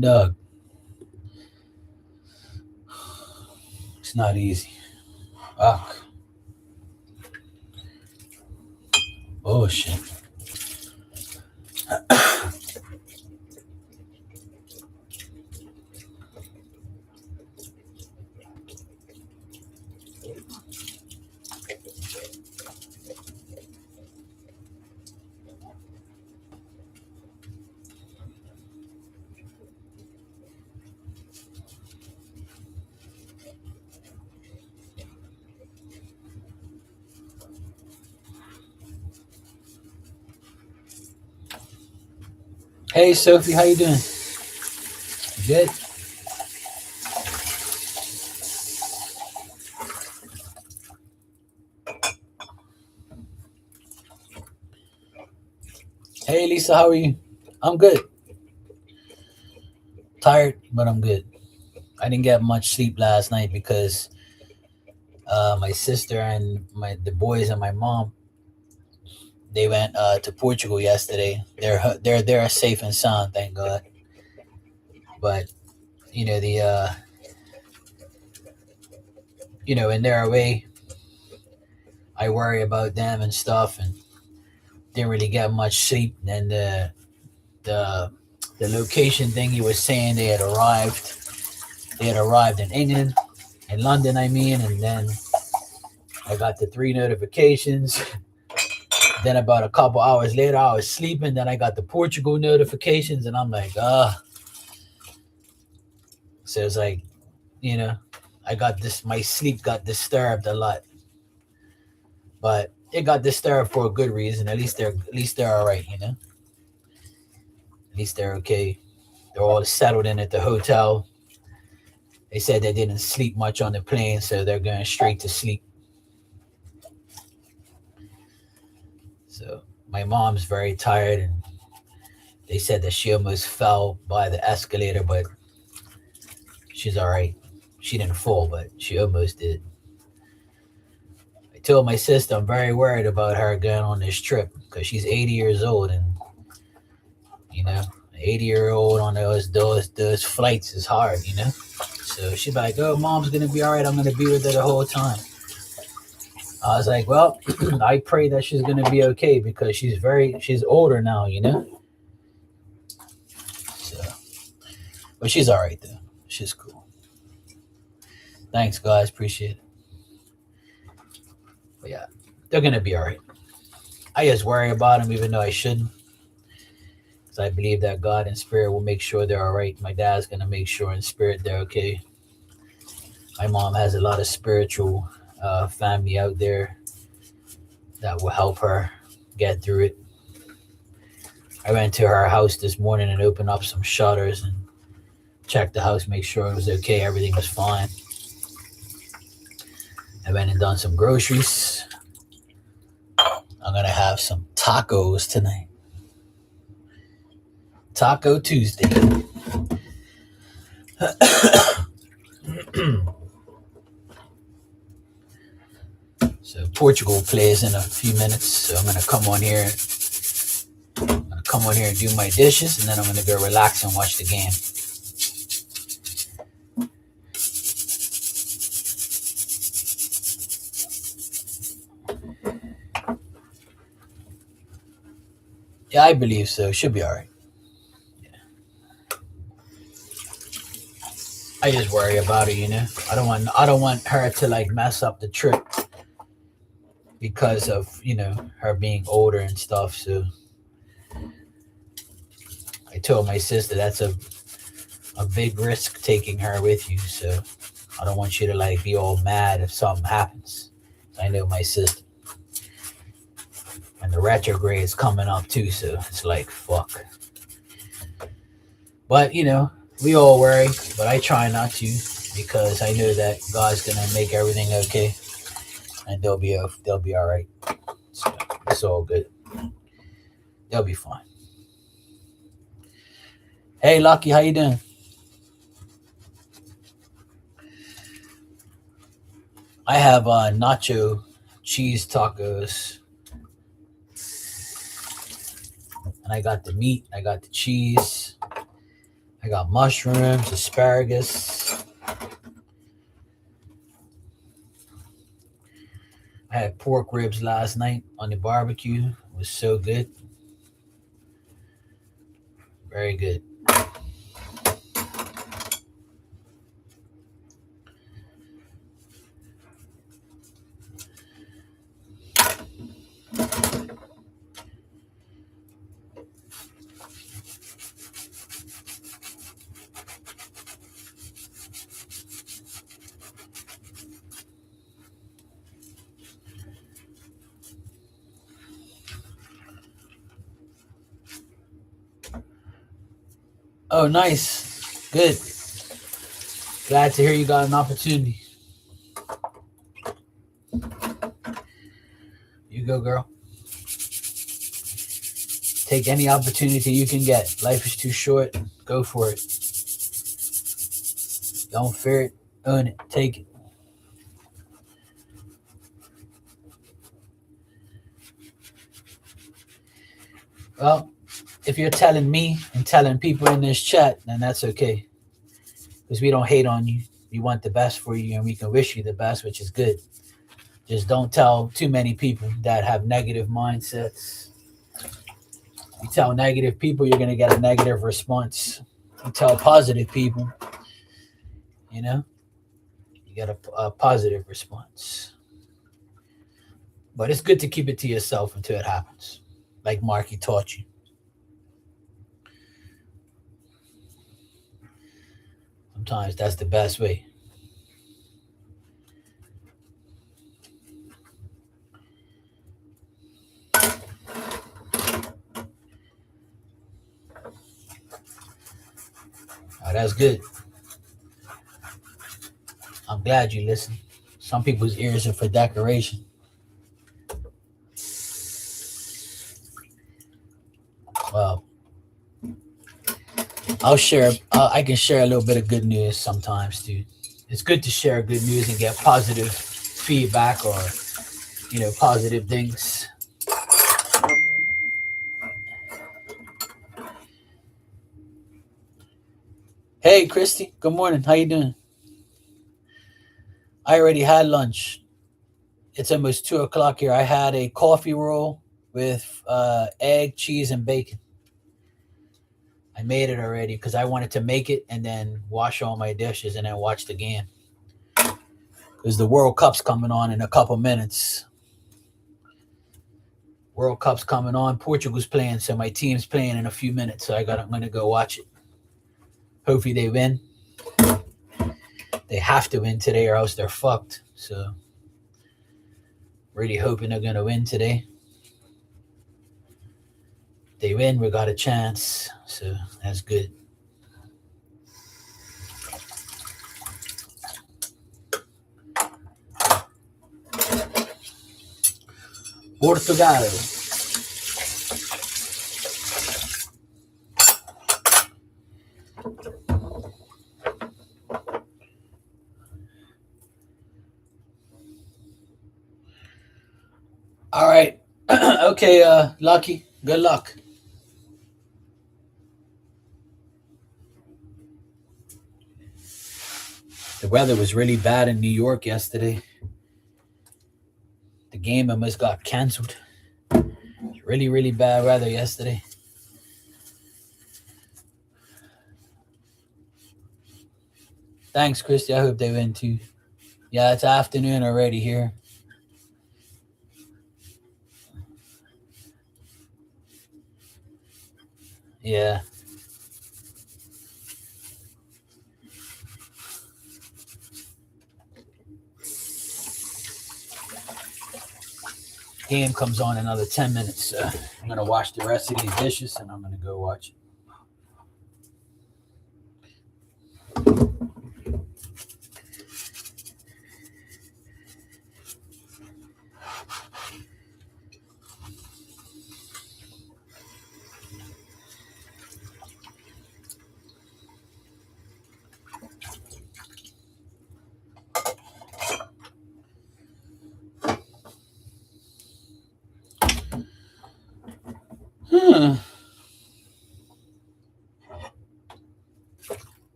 Dog, it's not easy. Fuck. Oh shit. Hey Sophie, how you doing? You good? Hey Lisa, how are you? I'm good. Tired, but I'm good. I didn't get much sleep last night because my sister and the boys and my mom they went to Portugal yesterday. They're safe and sound, thank God. But you know the when they're away, I worry about them and stuff, and didn't really get much sleep. And the the location thing he was saying they had arrived. They had arrived in England, in London, I mean, and then I got the three notifications. Then about a couple hours later, I was sleeping. Then I got the Portugal notifications, and I'm like, So it's like, you know, I got this. My sleep got disturbed a lot, but it got disturbed for a good reason. At least they're all right. At least they're okay. They're all settled in at the hotel. They said they didn't sleep much on the plane, so they're going straight to sleep. So my mom's very tired, and they said that she almost fell by the escalator, but she's all right. She didn't fall, but she almost did. I told my sister I'm very worried about her going on this trip because she's 80 years old, and you know, 80-year-old on those flights is hard. So she's like, "Oh, mom's gonna be all right. I'm gonna be with her the whole time." I was like, "Well, I pray that she's gonna be okay because she's older now. So, but she's all right though. She's cool. Thanks, guys. Appreciate it. But yeah, they're gonna be all right. I just worry about them, even though I shouldn't, because I believe that God and Spirit will make sure they're all right. My dad's gonna make sure in spirit they're okay. My mom has a lot of spiritual family out there that will help her get through it. I went to her house this morning and opened up some shutters and checked the house, make sure it was okay, everything was fine. I went and done some groceries. I'm gonna have some tacos tonight. Taco Tuesday. So Portugal plays in a few minutes. So I'm gonna come on here. I'm gonna come on here and do my dishes, and then I'm gonna go relax and watch the game. Yeah, I believe so. Should be all right. I just worry about her. I don't want her to like mess up the trip because of her being older and stuff. So I told my sister that's a big risk taking her with you. So I don't want you to like be all mad if something happens. I know my sister, and the retrograde is coming up too. So it's like fuck. But we all worry, but I try not to because I know that God's gonna make everything okay, and they'll be all right. So it's all good. They'll be fine. Hey, Lucky, how you doing? I have nacho cheese tacos, and I got the meat, I got the cheese, I got mushrooms, asparagus. I had pork ribs last night on the barbecue. It was so good. Very good. Oh, nice. Good. Glad to hear you got an opportunity. You go, girl. Take any opportunity you can get. Life is too short. Go for it. Don't fear it. Own it. Take it. Well, if you're telling me and telling people in this chat, then that's okay. Because we don't hate on you. We want the best for you and we can wish you the best, which is good. Just don't tell too many people that have negative mindsets. You tell negative people, you're going to get a negative response. You tell positive people, you know, you get a positive response. But it's good to keep it to yourself until it happens, like Marky taught you. Sometimes that's the best way. Oh, that's good. I'm glad you listen. Some people's ears are for decoration. Well, I'll share. I can share a little bit of good news sometimes too. It's good to share good news and get positive feedback or positive things. Hey, Christy. Good morning. How you doing? I already had lunch. It's almost 2 o'clock here. I had a coffee roll with egg, cheese, and bacon. I made it already because I wanted to make it and then wash all my dishes and then watch the game. Because the World Cup's coming on in a couple minutes. World Cup's coming on. Portugal's playing, so my team's playing in a few minutes. So I'm gonna go watch it. Hopefully they win. They have to win today or else they're fucked. So really hoping they're gonna win today. If they win, we got a chance. So that's good. Portugal. All right. Okay, Lucky. Good luck. The weather was really bad in New York yesterday. The game almost got canceled. Really, really bad weather yesterday. Thanks, Christy. I hope they win too. Yeah, it's afternoon already here. Yeah. Game comes on in another 10 minutes. I'm going to wash the rest of these dishes and I'm going to go watch it.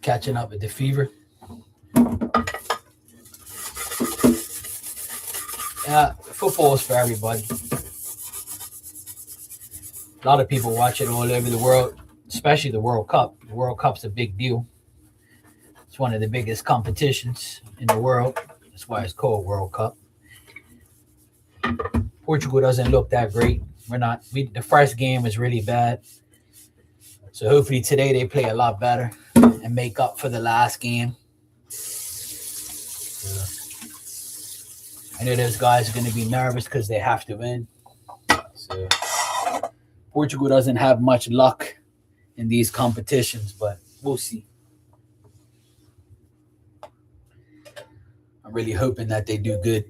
catching up with the fever. Football is for everybody. A lot of people watch it all over the world, especially the World Cup. The World Cup's a big deal. It's one of the biggest competitions in the world. That's why it's called World Cup. Portugal doesn't look that great. The first game was really bad. So hopefully today they play a lot better and make up for the last game. I know those guys are going to be nervous because they have to win. So Portugal doesn't have much luck in these competitions, but we'll see. I'm really hoping that they do good.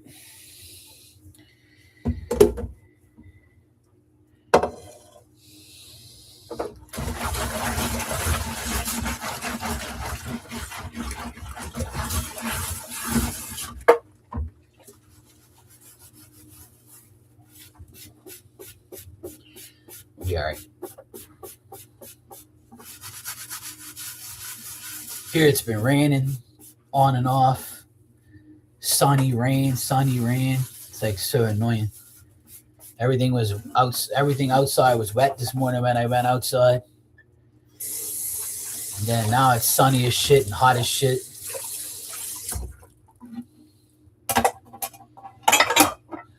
Be all right. Here it's been raining on and off. Sunny rain. It's like so annoying. Everything outside was wet this morning when I went outside. And then now it's sunny as shit and hot as shit.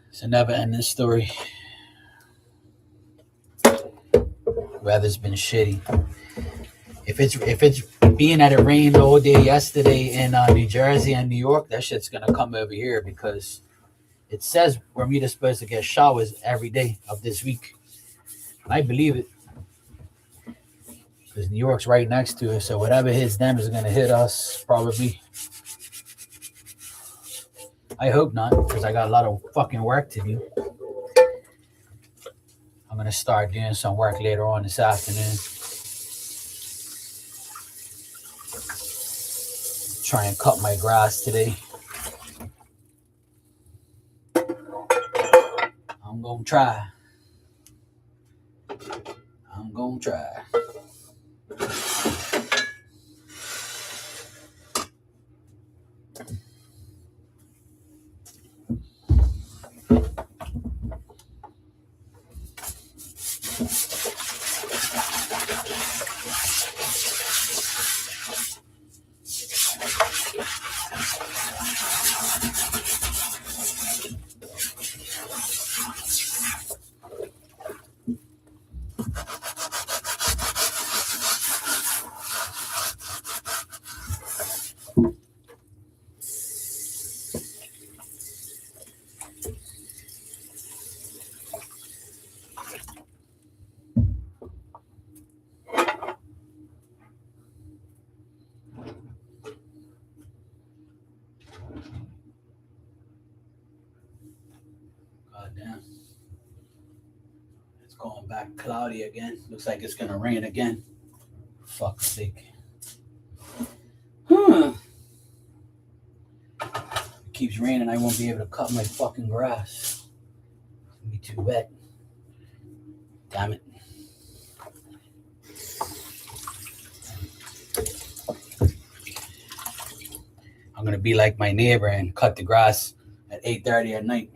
It's a never ending story. Weather's been shitty. If it's being that it rained all day yesterday in New Jersey and New York, that shit's gonna come over here because it says Bermuda's supposed to get showers every day of this week. And I believe it. Because New York's right next to it, so whatever hits them is gonna hit us, probably. I hope not, because I got a lot of fucking work to do. I'm gonna start doing some work later on this afternoon. Try and cut my grass today. I'm gonna try. Damn. It's going back cloudy again. Looks like it's gonna rain again. Fuck's sake. It keeps raining, I won't be able to cut my fucking grass. It's gonna be too wet. Damn it. I'm gonna be like my neighbor and cut the grass at 8:30 at night.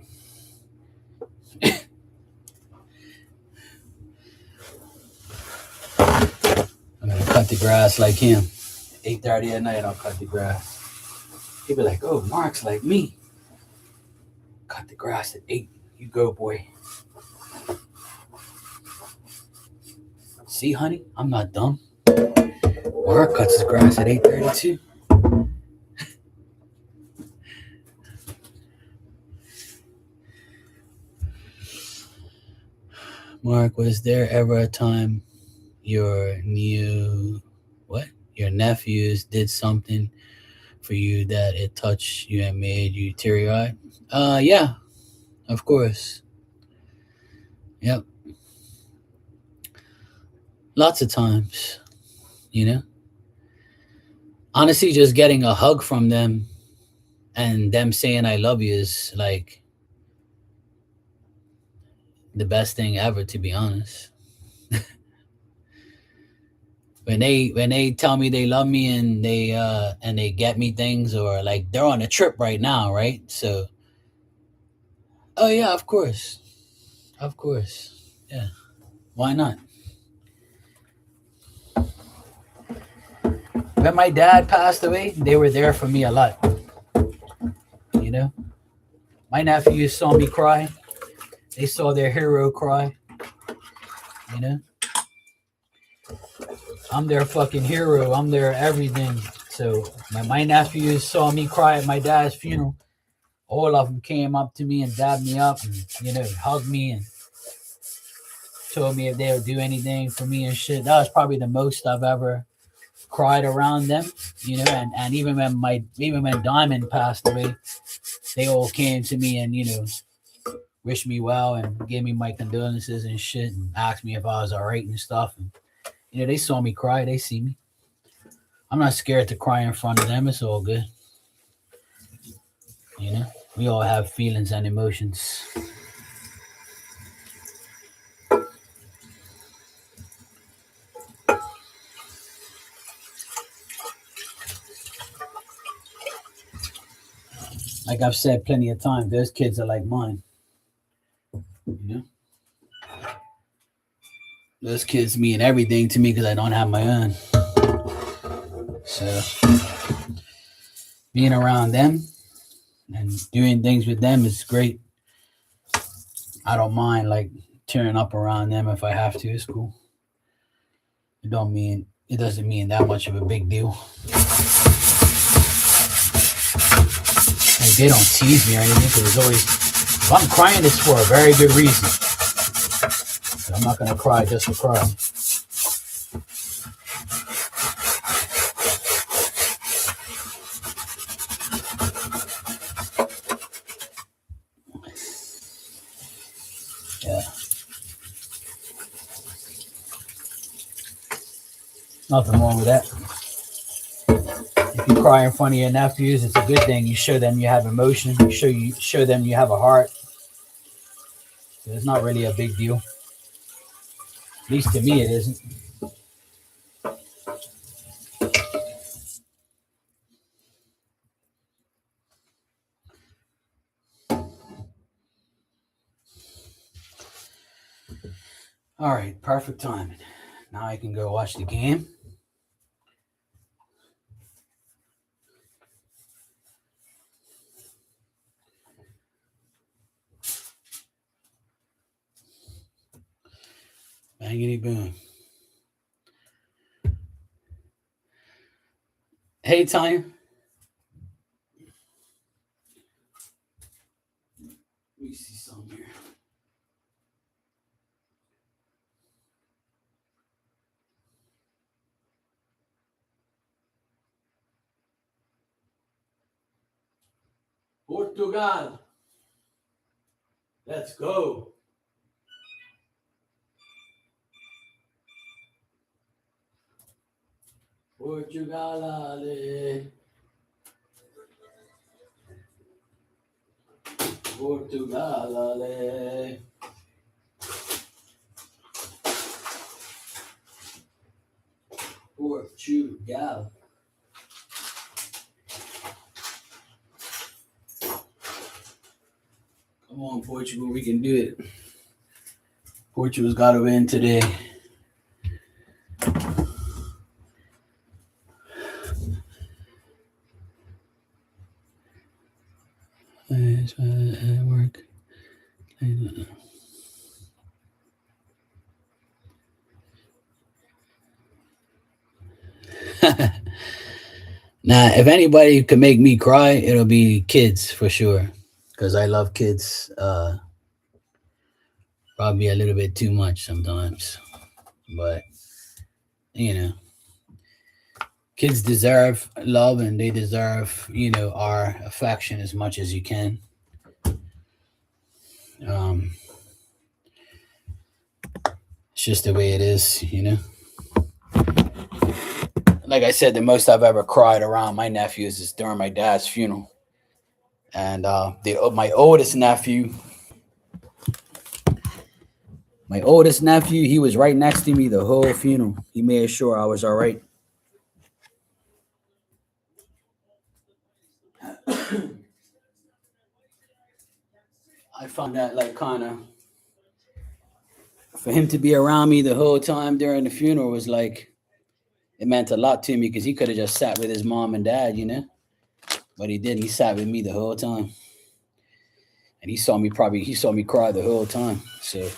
I'm gonna cut the grass like him. 8:30 at night, I'll cut the grass. He'll be like, "Oh, Mark's like me. Cut the grass at 8. You go, boy." See, honey, I'm not dumb. Mark cuts his grass at 8:30 too. Mark, was there ever a time your nephews did something for you that it touched you and made you teary-eyed? Yeah, of course. Yep. Lots of times, Honestly, just getting a hug from them and them saying I love you is like the best thing ever, to be honest. when they tell me they love me and they get me things, or like they're on a trip right now, right? So, oh yeah, of course, yeah. Why not? When my dad passed away, they were there for me a lot. You know, my nephews saw me cry. They saw their hero cry. You know, I'm their fucking hero. I'm their everything. So my nephews saw me cry at my dad's funeral. All of them came up to me and dabbed me up and, hugged me and told me if they would do anything for me and shit. That was probably the most I've ever cried around them, and even when Diamond passed away, they all came to me and, wished me well and gave me my condolences and shit and asked me if I was all right and stuff. And, they saw me cry. They see me. I'm not scared to cry in front of them. It's all good. We all have feelings and emotions. Like I've said plenty of times, those kids are like mine. Those kids mean everything to me because I don't have my own. So being around them and doing things with them is great. I don't mind like tearing up around them if I have to. It's cool. It doesn't mean that much of a big deal. Like they don't tease me or anything because it's always, if I'm crying, it's for a very good reason. So I'm not gonna cry just to cry. Yeah. Nothing wrong with that. If you cry in front of your nephews, it's a good thing. You show them you have emotion. You show them you have a heart. So it's not really a big deal. At least to me, it isn't. All right, perfect timing. Now I can go watch the game. Bangity boom. Hey, Tanya. Let me see something here. Portugal. Let's go. Portugal, ale. Portugal, ale. Portugal. Come on, Portugal, we can do it. Portugal's got to win today. Work. Now, if anybody can make me cry, it'll be kids for sure. Because I love kids probably a little bit too much sometimes. But, kids deserve love and they deserve, our affection as much as you can. It's just the way it is, Like I said, the most I've ever cried around my nephews is during my dad's funeral. And my oldest nephew, My oldest nephew, he was right next to me the whole funeral. He made sure I was all right. I found that like kind of for him to be around me the whole time during the funeral was like it meant a lot to me because he could have just sat with his mom and dad, you know, but he didn't. He sat with me the whole time, and he saw me cry the whole time. So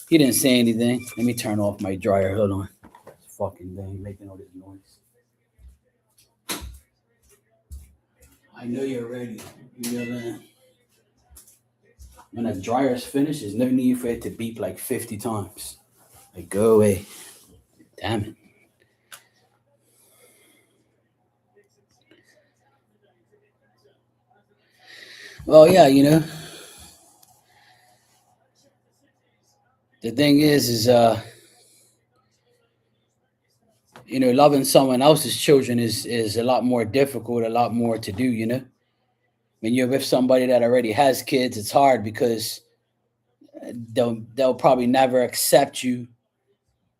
he didn't say anything. Let me turn off my dryer. Hold on, this fucking thing making all this noise. I know you're ready. You know that. When a dryer's finished, there's no need for it to beep like 50 times. Like, go away. Damn it. Well, yeah, you know, the thing is, you know, loving someone else's children is a lot more difficult, a lot more to do, you know. When you're with somebody that already has kids, it's hard because they'll probably never accept you.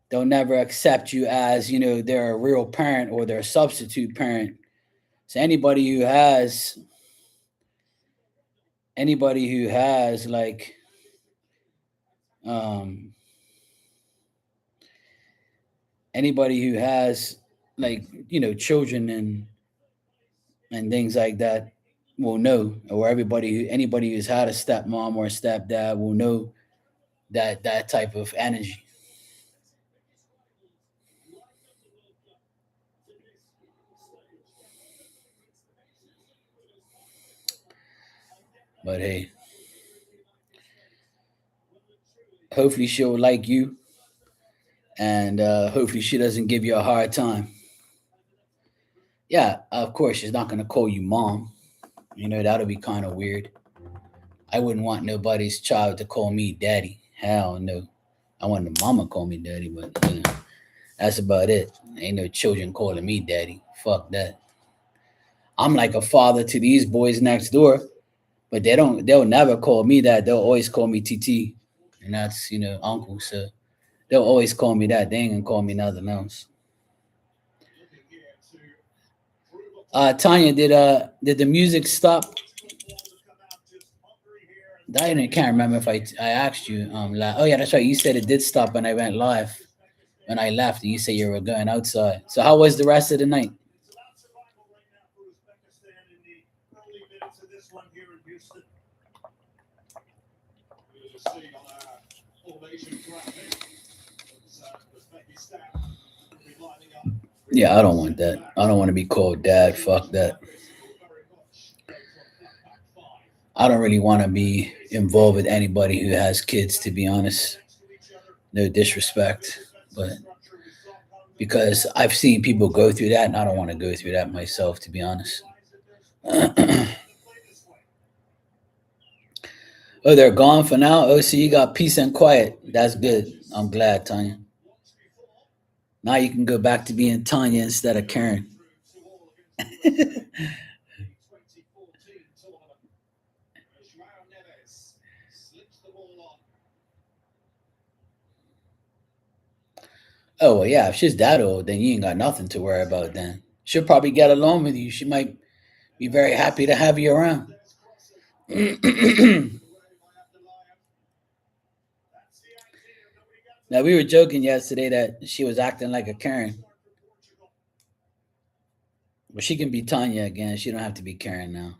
They'll never accept you as, you know, they're a real parent or they're a substitute parent. So anybody who has like um anybody who has like, you know, children and things like that will know, or anybody who's had a stepmom or a stepdad will know that type of energy. But hey, hopefully she'll like you, and hopefully she doesn't give you a hard time. Yeah, of course she's not gonna call you mom. You know, that'll be kind of weird. I wouldn't want nobody's child to call me daddy. Hell no. I want the mama call me daddy, but you know, that's about it. Ain't no children calling me daddy. Fuck that. I'm like a father to these boys next door, but they'll never call me that. They'll always call me TT. And that's, you know, uncle. So they'll always call me that. They ain't gonna call me nothing else. Tanya, did the music stop? I can't remember if I asked you. Oh yeah, that's right. You said it did stop when I went live. When I left, you said you were going outside. So how was the rest of the night? Yeah, I don't want that. I don't want to be called dad. Fuck that. I don't really want to be involved with anybody who has kids, to be honest. No disrespect, but because I've seen people go through that, and I don't want to go through that myself, to be honest. Oh, they're gone for now. Oh, so you got peace and quiet. That's good. I'm glad, Tanya. Now you can go back to being Tanya instead of Karen. Oh well, yeah. If she's that old, then you ain't got nothing to worry about. Then she'll probably get along with you. She might be very happy to have you around. Now we were joking yesterday that she was acting like a Karen, but she can be Tanya again. She don't have to be Karen now.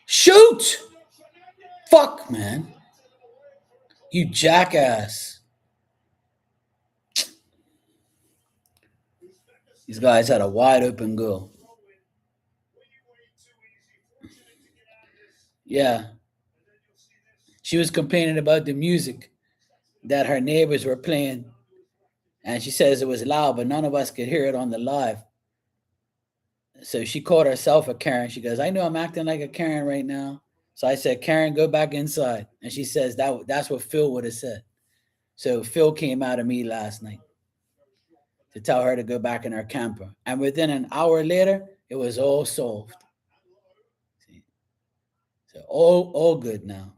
Shoot! Fuck, man. You jackass. These guys had a wide open goal. Yeah. She was complaining about the music that her neighbors were playing. And she says it was loud, but none of us could hear it on the live. So she called herself a Karen. She goes, I know I'm acting like a Karen right now. So I said, Karen, go back inside. And she says that's what Phil would have said. So Phil came out of me last night to tell her to go back in her camper. And within an hour later, it was all solved. So all good now.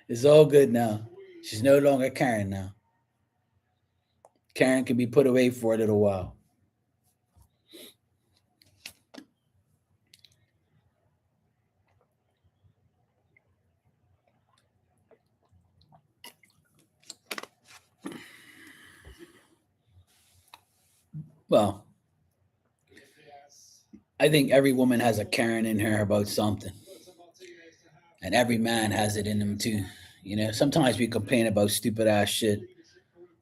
It's all good now. She's no longer Karen now. Karen can be put away for a little while. Well, I think every woman has a Karen in her about something, and every man has it in them too. Sometimes we complain about stupid ass shit,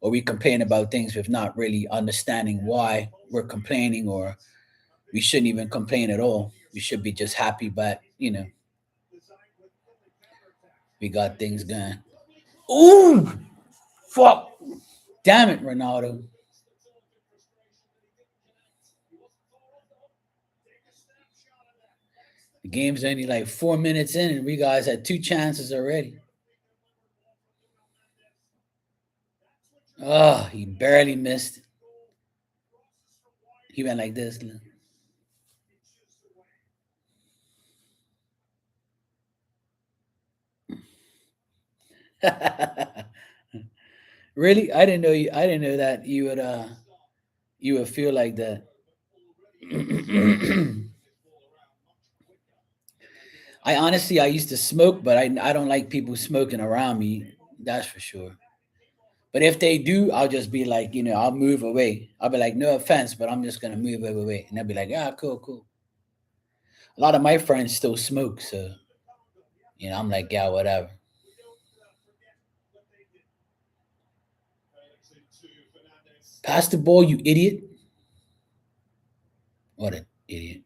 or we complain about things with not really understanding why we're complaining, or we shouldn't even complain at all. We should be just happy, but we got things going. Ooh, fuck! Damn it, Ronaldo. The game's only like 4 minutes in, and we guys had two chances already. Oh, he barely missed. He went like this. Really? I didn't know you. I didn't know that you would feel like that. I used to smoke, but I don't like people smoking around me. That's for sure. But if they do, I'll just be like, I'll move away. I'll be like, no offense, but I'm just gonna move away, and they'll be like, yeah, cool, cool. A lot of my friends still smoke, so I'm like, yeah, whatever. Pass the ball, you idiot. What an idiot.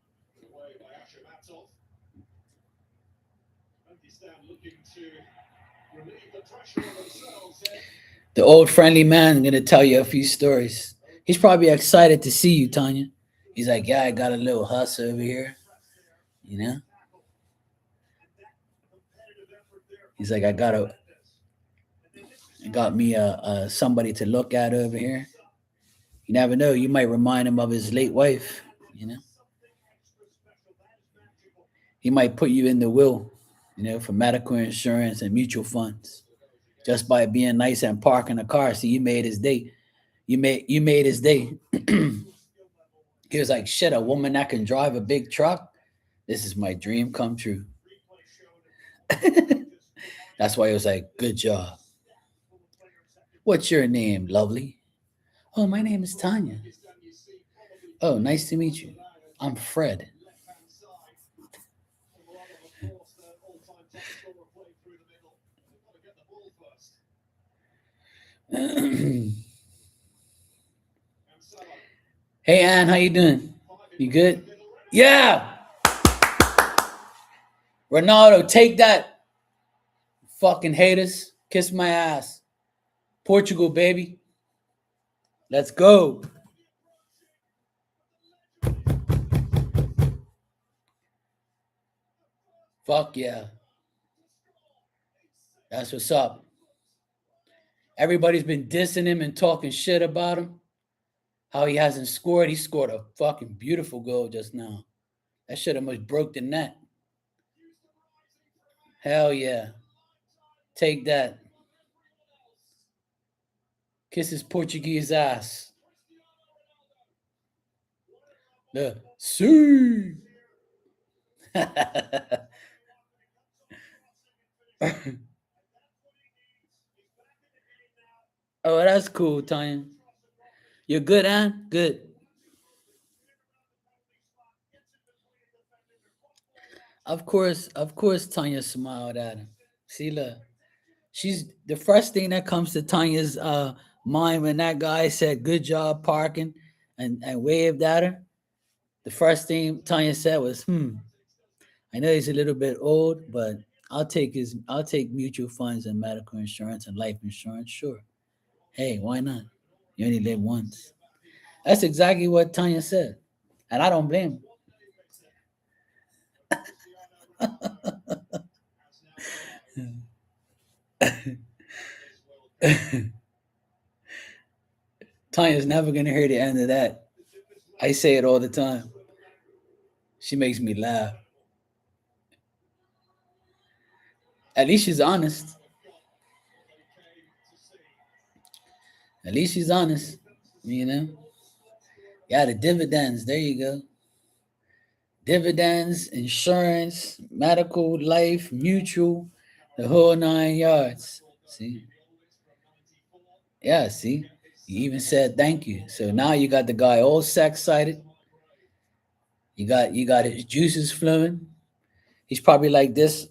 The old friendly man gonna tell you a few stories. He's probably excited to see you, Tanya. He's like, yeah, I got a little hustle over here. You know? He's like, I got me a somebody to look at over here. You never know. You might remind him of his late wife. You know, he might put you in the will. For medical insurance and mutual funds just by being nice and parking the car. See, you made his day. You made his day. He was like, shit, a woman that can drive a big truck. This is my dream come true. That's why he was like, good job. What's your name, lovely? Oh, my name is Tanya. Oh, nice to meet you. I'm Fred. Hey, Ann, how you doing? You good? Yeah, Ronaldo, take that, fucking haters. Kiss my ass. Portugal, baby. Let's go. Fuck yeah. That's what's up. Everybody's been dissing him and talking shit about him. How he hasn't scored. He scored a fucking beautiful goal just now. That shit almost broke the net. Hell yeah. Take that. Kiss his Portuguese ass. The see. Oh, that's cool, Tanya. You're good, Ann? Good. Of course, Tanya smiled at him. See, look, she's the first thing that comes to Tanya's mind when that guy said "good job parking" and waved at her. The first thing Tanya said was, "Hmm, I know he's a little bit old, but I'll take mutual funds and medical insurance and life insurance. Sure. Hey, why not? You only live once." That's exactly what Tanya said, and I don't blame her. Tanya's never gonna hear the end of that. I say it all the time. She makes me laugh. At least she's honest. At least she's honest. You know? Yeah, the dividends. There you go. Dividends, insurance, medical, life, mutual, the whole 9 yards. See? Yeah, see? You even said thank you. So now you got the guy all excited. You got his juices flowing. He's probably like this.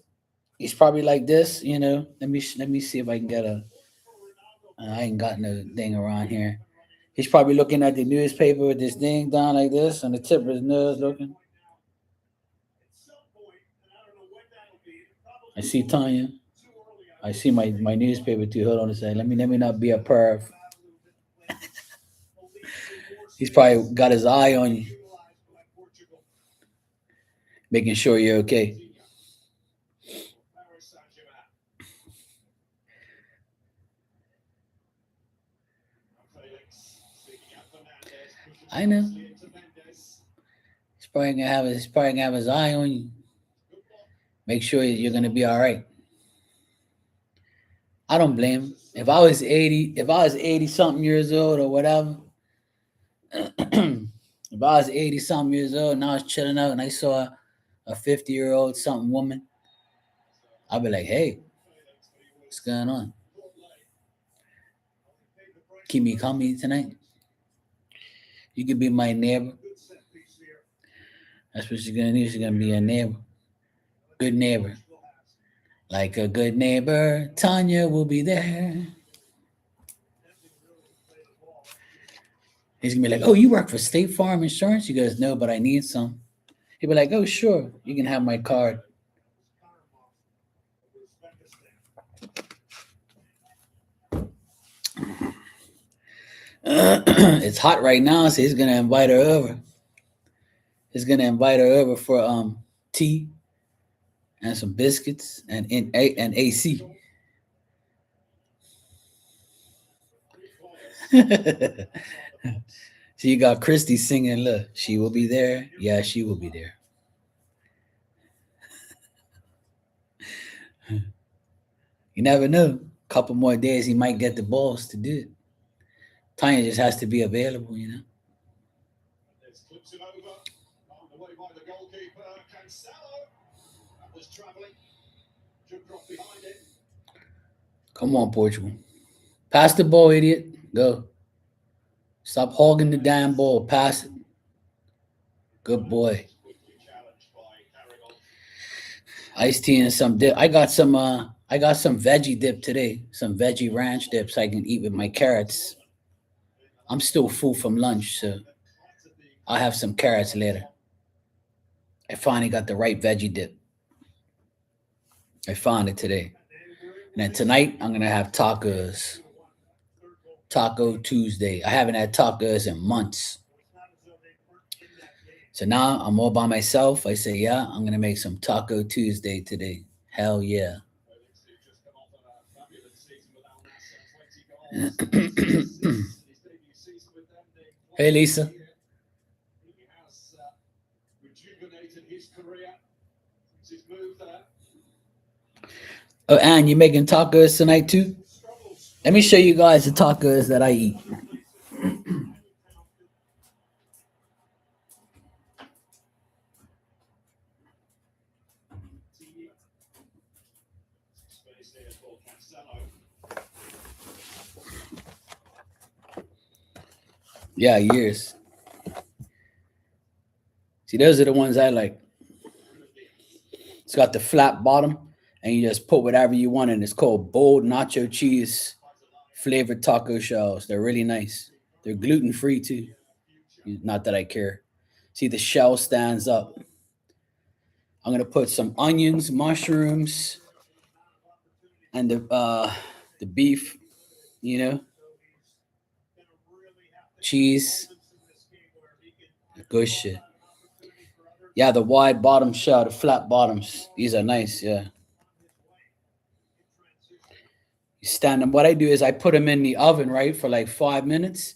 He's probably like this, you know. Let me see if I can get a. I ain't got no thing around here. He's probably looking at the newspaper with this thing down like this on the tip of his nose, looking. I see Tanya. I see my newspaper too. Hold on a second. Let me not be a perv. He's probably got his eye on you, making sure you're okay. I know. He's probably gonna have his eye on you. Make sure you're gonna be all right. I don't blame him. If I was 80 something years old or whatever, if I was 80 something years old and I was chilling out and I saw a 50-year-old something woman, I'd be like, hey, what's going on? Keep me company tonight. You could be my neighbor. That's what she's gonna do. She's gonna be a neighbor. Good neighbor. Like a good neighbor, Tanya will be there. He's gonna be like, oh, you work for State Farm Insurance? She goes, no, but I need some. He'll be like, oh, sure, you can have my card. It's hot right now, so he's gonna invite her over. He's gonna invite her over for tea and some biscuits and AC. So you got Christy singing, look, she will be there. Yeah, she will be there. You never know. Couple more days, he might get the balls to do it. Tanya just has to be available, you know. Come on, Portugal. Pass the ball, idiot. Go. Stop hogging the damn ball. Pass it. Good boy. Iced tea and some dip. I got some veggie dip today. Some veggie ranch dips I can eat with my carrots. I'm still full from lunch, so I'll have some carrots later. I finally got the right veggie dip. I found it today. And then tonight I'm gonna have tacos. Taco Tuesday. I haven't had tacos in months. So now I'm all by myself. I say, yeah, I'm gonna make some Taco Tuesday today. Hell yeah. Hey Lisa. Oh, Ann, you making tacos tonight too? Let me show you guys the tacos that I eat. Yeah, years. See, those are the ones I like. It's got the flat bottom, and you just put whatever you want in. It's called bold nacho cheese flavored taco shells. They're really nice. They're gluten free too. Not that I care. See, the shell stands up. I'm gonna put some onions, mushrooms, and the beef. You know, cheese. Good shit. Yeah, the wide bottom shell, the flat bottoms. These are nice. Yeah. You stand them. What I do is I put them in the oven, right, for like 5 minutes.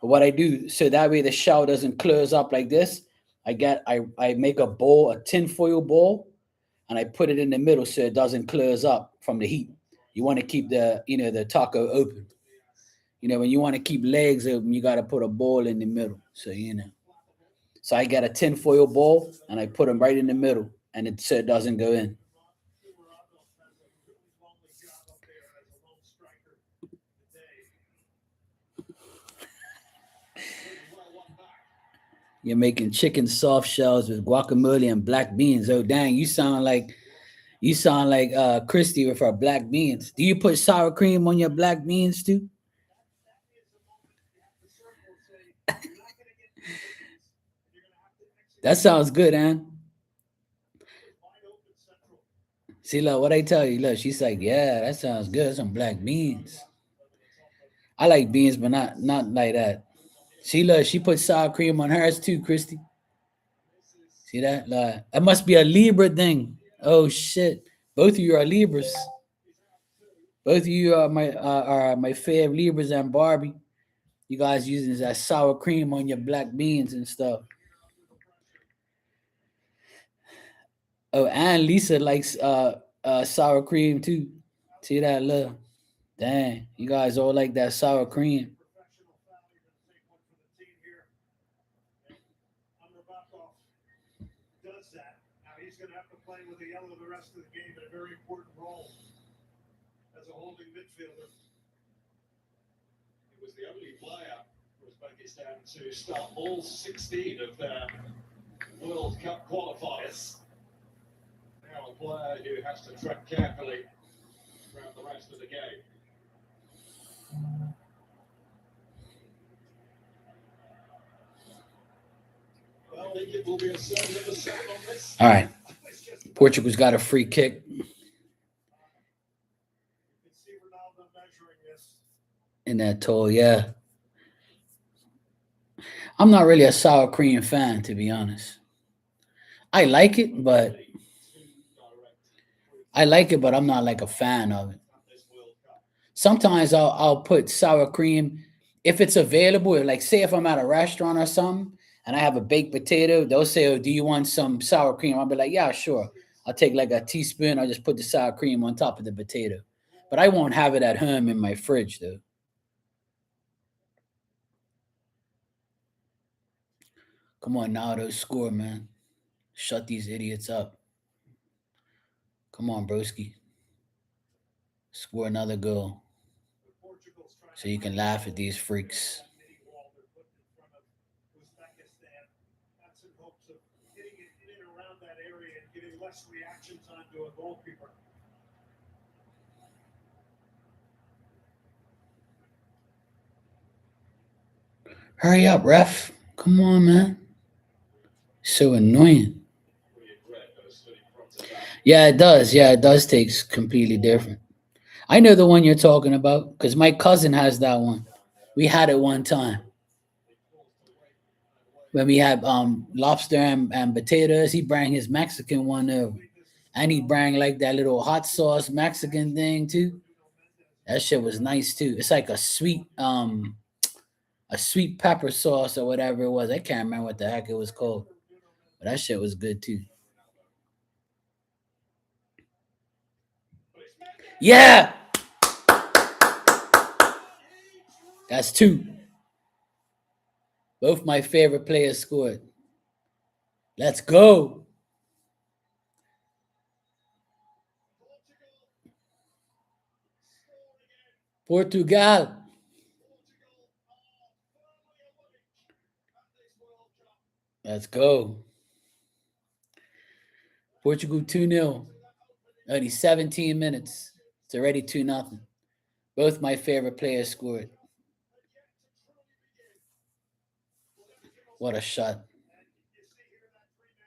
But what I do, so that way the shell doesn't close up like this, I make a bowl, a tin foil bowl, and I put it in the middle so it doesn't close up from the heat. You want to keep the taco open. When you want to keep legs open, you got to put a bowl in the middle. So I got a tinfoil bowl and I put them right in the middle, and so it doesn't go in. You're making chicken soft shells with guacamole and black beans. Oh dang, you sound like Christy with her black beans. Do you put sour cream on your black beans too? That sounds good, Ann. See, look, what I tell you, look, she's like, yeah, that sounds good. Some black beans. I like beans, but not like that. See, look, she put sour cream on hers too, Christy. See that? Like, it must be a Libra thing. Oh shit. Both of you are Libras. Both of you are my fave Libras and Barbie. You guys using that sour cream on your black beans and stuff. Oh, and Lisa likes sour cream too. See that? Look. Dang, you guys all like that sour cream. Does that. Now he's going to have to play with the yellow the rest of the game in a very important role as a holding midfielder. He was the only player for Uzbekistan to start all 16 of their World Cup qualifiers. Now a player who has to tread carefully throughout the rest of the game. All right. Portugal's got a free kick. In that toll, yeah. I'm not really a sour cream fan, to be honest. I like it, but I'm not like a fan of it. Sometimes I'll put sour cream if it's available. Like, say if I'm at a restaurant or something and I have a baked potato, they'll say, "Oh, do you want some sour cream?" I'll be like, "Yeah, sure." I'll take like a teaspoon. I'll just put the sour cream on top of the potato. But I won't have it at home in my fridge, though. Come on, Naldo, score, man. Shut these idiots up. Come on, broski. Score another goal so you can laugh at these freaks. Hurry up, ref. Come on, man. So annoying. Yeah, it does. Yeah, it does taste completely different. I know the one you're talking about because my cousin has that one. We had it one time when we had lobster and potatoes. He brought his Mexican one over, and he brought like that little hot sauce Mexican thing too. That shit was nice too. It's like a sweet pepper sauce or whatever it was. I can't remember what the heck it was called, but that shit was good too. Yeah, that's two. Both my favorite players scored. Let's go. Portugal. Let's go. Portugal 2-0. Only 17 minutes. It's already 2-0. Both my favorite players scored. What a shot.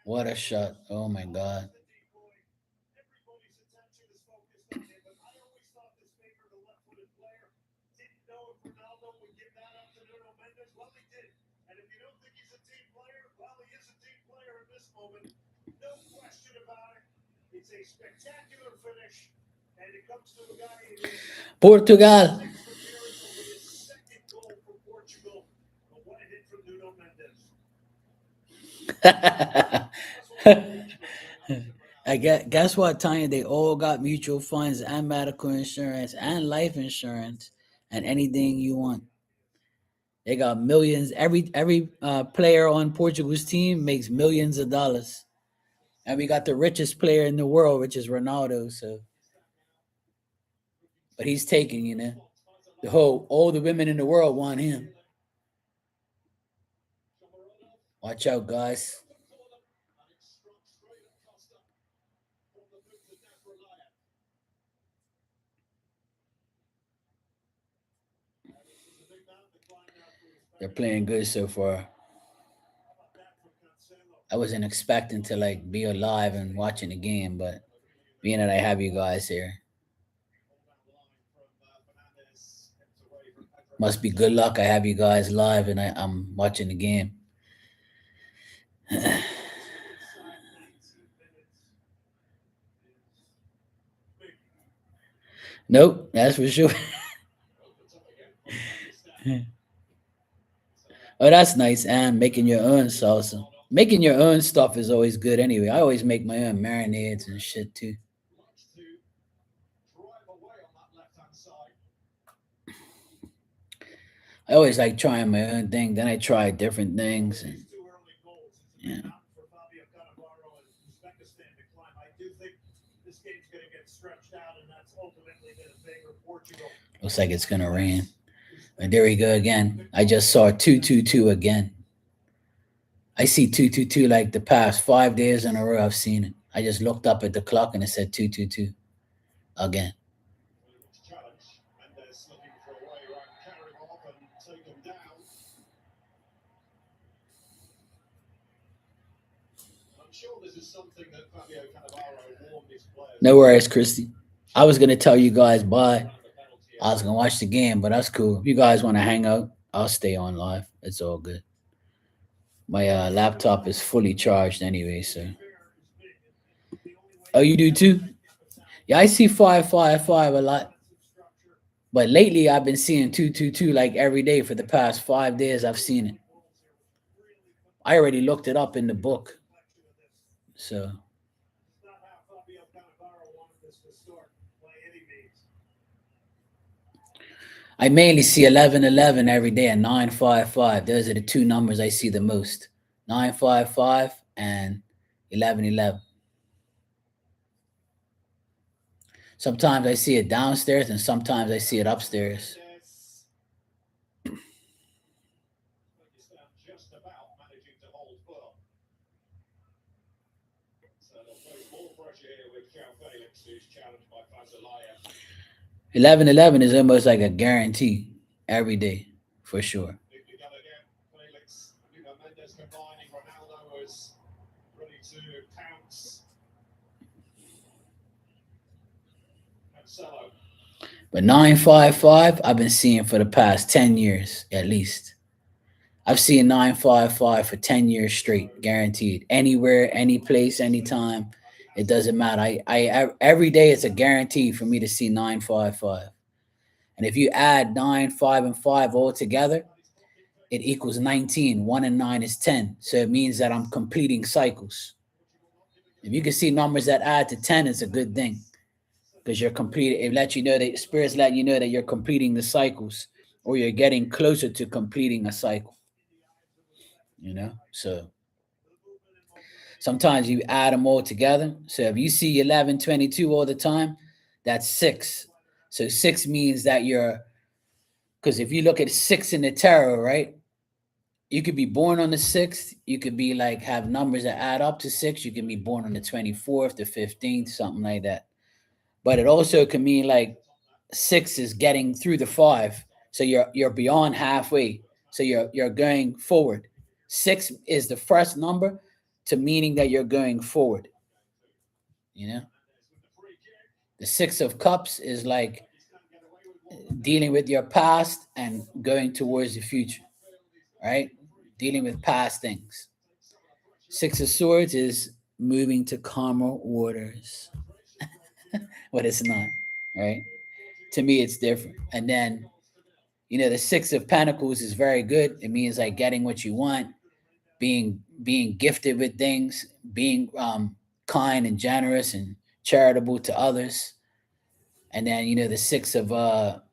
What a shot. Oh my God. Portugal. I guess what, Tanya? They all got mutual funds and medical insurance and life insurance and anything you want. They got millions. Every player on Portugal's team makes millions of dollars, and we got the richest player in the world, which is Ronaldo. So, but he's taking, all the women in the world want him. Watch out, guys. They're playing good so far. I wasn't expecting to like be alive and watching the game, but being that I have you guys here, must be good luck. I have you guys live and I'm watching the game. Nope, that's for sure. Oh, that's nice. And making your own salsa. Making your own stuff is always good anyway. I always make my own marinades and shit too. I always like trying my own thing. Then I try different things. And yeah. Looks like it's going to rain. And there we go again. I just saw 222 again. I see 222 like the past 5 days in a row. I've seen it. I just looked up at the clock and it said 222 again. No worries, Christy. I was gonna tell you guys bye. I was gonna watch the game, but that's cool. If you guys want to hang out, I'll stay on live. It's all good. My laptop is fully charged anyway, so. Oh, you do too? Yeah, I see 555 a lot. But lately I've been seeing 222 like every day for the past 5 days. I've seen it. I already looked it up in the book. So I mainly see 1111 every day and 955. Those are the two numbers I see the most. 955 and 1111. Sometimes I see it downstairs and sometimes I see it upstairs. Eleven 11 is almost like a guarantee every day, for sure. But 955, I've been seeing for the past 10 years at least. I've seen 955 for 10 years straight, guaranteed. Anywhere, any place, anytime. It doesn't matter. I every day it's a guarantee for me to see 955. And if you add 9, 5, and 5 all together, it equals 19. 1 and 9 is 10. So it means that I'm completing cycles. If you can see numbers that add to 10, it's a good thing. Because you're completing, it lets you know that spirits let you know that you're completing the cycles or you're getting closer to completing a cycle. So sometimes you add them all together. So if you see 11, 22 all the time, that's 6. So 6 means that because if you look at 6 in the tarot, right? You could be born on the 6th. You could be like have numbers that add up to 6. You can be born on the 24th, the 15th, something like that. But it also can mean like 6 is getting through the 5. So you're beyond halfway. So you're going forward. 6 is the first number to meaning that you're going forward. The 6 of Cups is like dealing with your past and going towards the future, right? Dealing with past things. 6 of Swords is moving to calmer waters. But it's not, right? To me, it's different. And then, the 6 of Pentacles is very good. It means like getting what you want, being gifted with things, being kind and generous and charitable to others. And then the six of what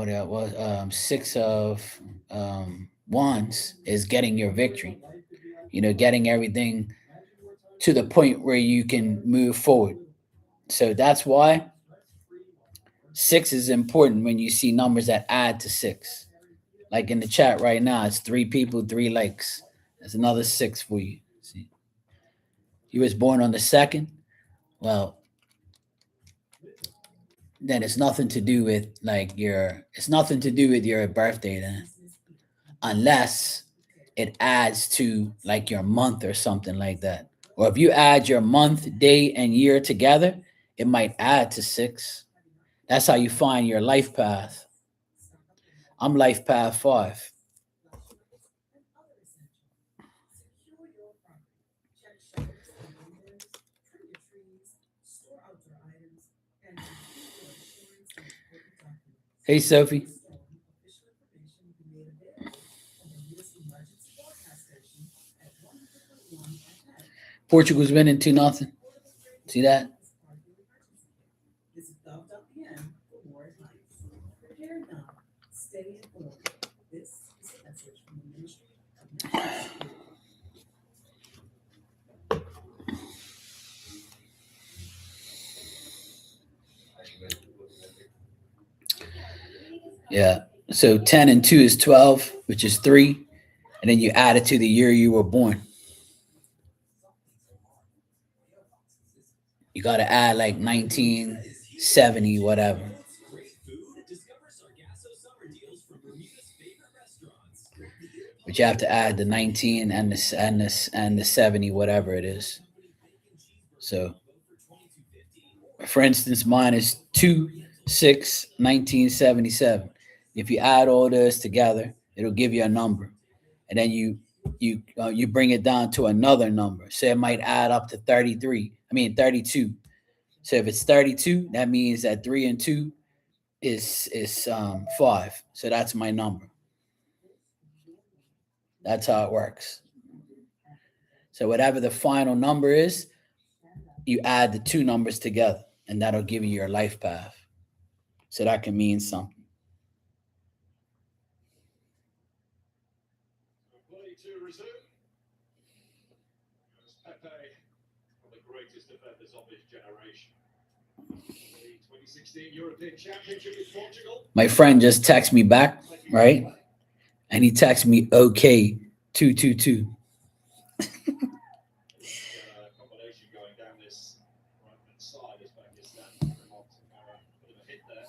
it was six of wands is getting your victory. Getting everything to the point where you can move forward. So that's why six is important when you see numbers that add to six. Like in the chat right now, it's 3 people, 3 likes. That's another 6 for you. See, you was born on the 2nd. Well, then it's nothing to do with your birthday then, unless it adds to like your month or something like that. Or if you add your month, day, and year together, it might add to 6. That's how you find your life path. I'm life path 5. Hey, Sophie. Portugal's winning 2-0. See that? Yeah. So 10 and 2 is 12, which is 3. And then you add it to the year you were born. You got to add like 1970, whatever. But you have to add the 19 and the 70, whatever it is. So, for instance, mine is 2/6/1977. If you add all this together, it'll give you a number, and then you bring it down to another number. So it might add up to 32. So if it's 32, that means that 3 and 2 is 5. So that's my number. That's how it works. So whatever the final number is, you add the 2 numbers together, and that'll give you your life path. So that can mean something. Play to resume. Pepe, one of the greatest defenders of his generation. The 2016 European Championship with Portugal. My friend just texted me back, right? And he texted me OK 222. Combination going down this right-hand side as Pakistan. Bit of a hit there.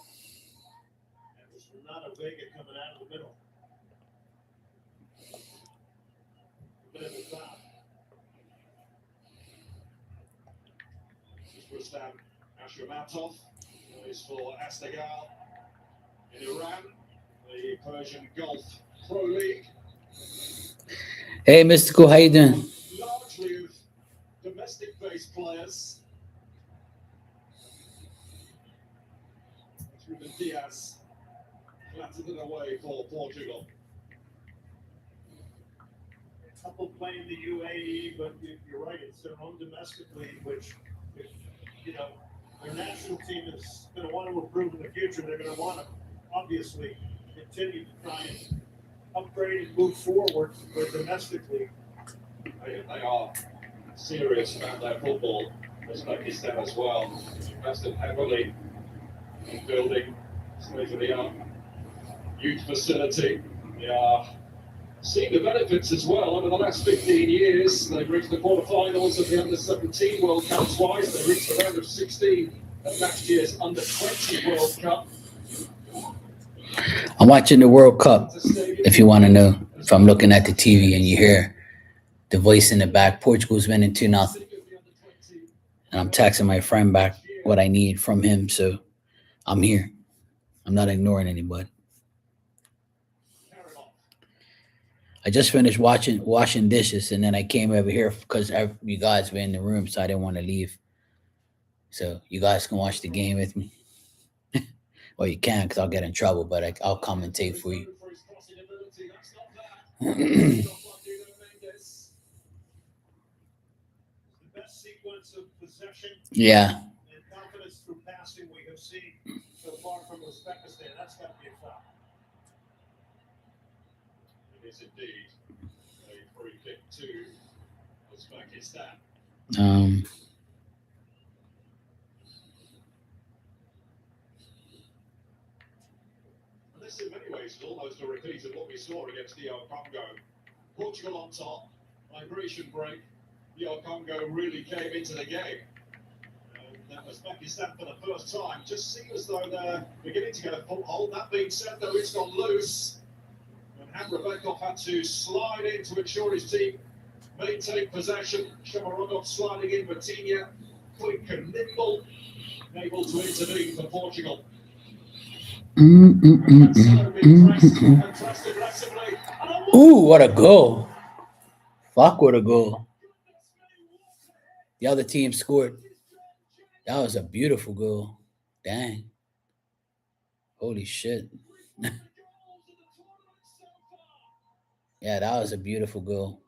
And it was Renato Vega coming out of the middle. A bit of a foul. This is Rustam Ashramatov. Plays for Astagal in Iran, the Persian Gulf Pro League. Hey, Mystical, how you doing? Largely of domestic-based players. Ruben Diaz flattened it away for Portugal. A couple playing the UAE, but you're right, it's their own domestic league, which, their national team is going to want to improve in the future. They're going to want to, obviously, continue to try and upgrade and move forward with domestic league. They are serious about their football, Uzbekistan as well. Invested heavily in building state-of-the-art youth facility. They are seeing the benefits as well. Over the last 15 years, they've reached the quarterfinals of the Under-17 World Cup twice. They reached the round of 16 at last year's Under-20 World Cup. I'm watching the World Cup, if you want to know. If I'm looking at the TV and you hear the voice in the back, Portugal's winning 2-0. And I'm texting my friend back what I need from him, so I'm here. I'm not ignoring anybody. I just finished washing dishes, and then I came over here because you guys were in the room, so I didn't want to leave. So you guys can watch the game with me. Well, you can, because I'll get in trouble, but I'll commentate for you. sequence of possession Yeah. and confidence through passing we have seen so far from Uzbekistan. That's got to be a foul. It is indeed a free kick to Uzbekistan. This in many ways is almost a repeat of what we saw against DR Congo. Portugal on top, migration break. DR Congo really came into the game. And Uzbekistan for the first time just seem as though they're beginning to get a foothold. That being said, though, it's gone loose. And Hamrabekov had to slide in to ensure his team maintain possession. Shamarogov sliding in, Vitinha quick and nimble, able to intervene for Portugal. Ooh, what a goal. Fuck, what a goal. The other team scored. That was a beautiful goal. Dang. Holy shit. Yeah, that was a beautiful goal.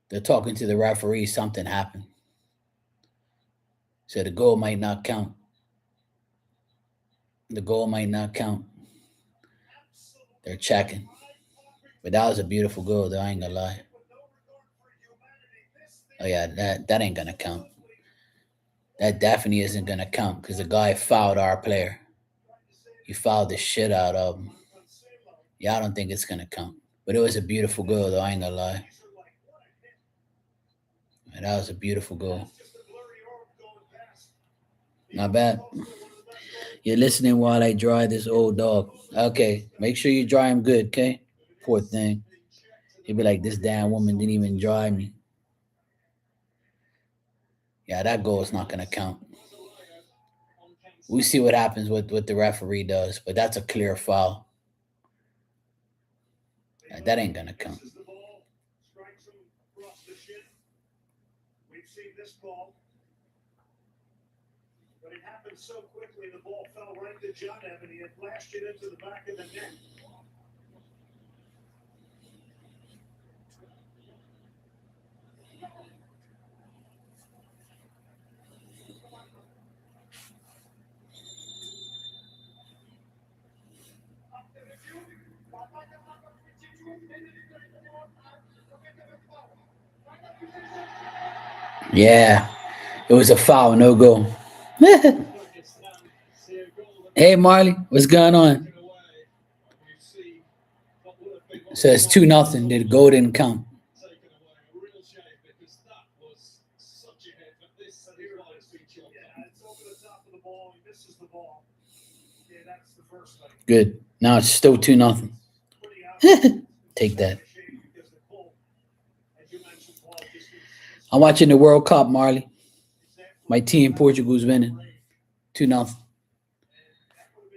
They're talking to the referee. Something happened. So the goal might not count. The goal might not count. They're checking. But that was a beautiful goal, though. I ain't gonna lie. Oh, yeah, that ain't gonna count. That definitely isn't gonna count because the guy fouled our player. He fouled the shit out of him. Yeah, I don't think it's gonna count. But it was a beautiful goal, though. I ain't gonna lie. And that was a beautiful goal. Not bad. You're listening while I dry this old dog. Okay, make sure you dry him good, okay? Poor thing. He'll be like, this damn woman didn't even dry me. Yeah, that goal is not going to count. We see what happens with what the referee does, but that's a clear foul. Yeah, that ain't going to count. We've seen this ball. But it happened so quickly, the ball fell right to John Evan. He had flashed it into the back of the net. Yeah, it was a foul, no goal. Hey, Marley, what's going on? So it's 2-0. The goal didn't count. Good. Now it's still 2-0. Take that. I'm watching the World Cup, Marley. My team, Portugal's winning. 2-0.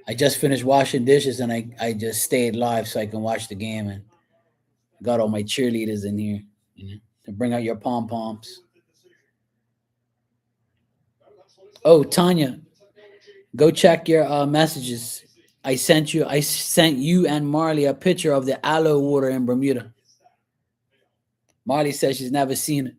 I just finished washing dishes and I just stayed live so I can watch the game and got all my cheerleaders in here, to bring out your pom-poms. Oh, Tanya, go check your messages. I sent you and Marley a picture of the aloe water in Bermuda. Marley says she's never seen it.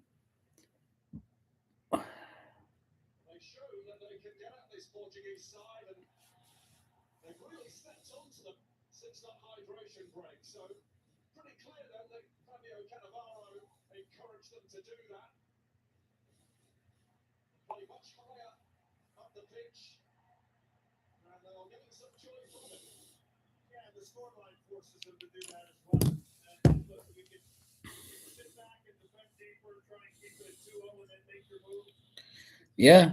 Yeah.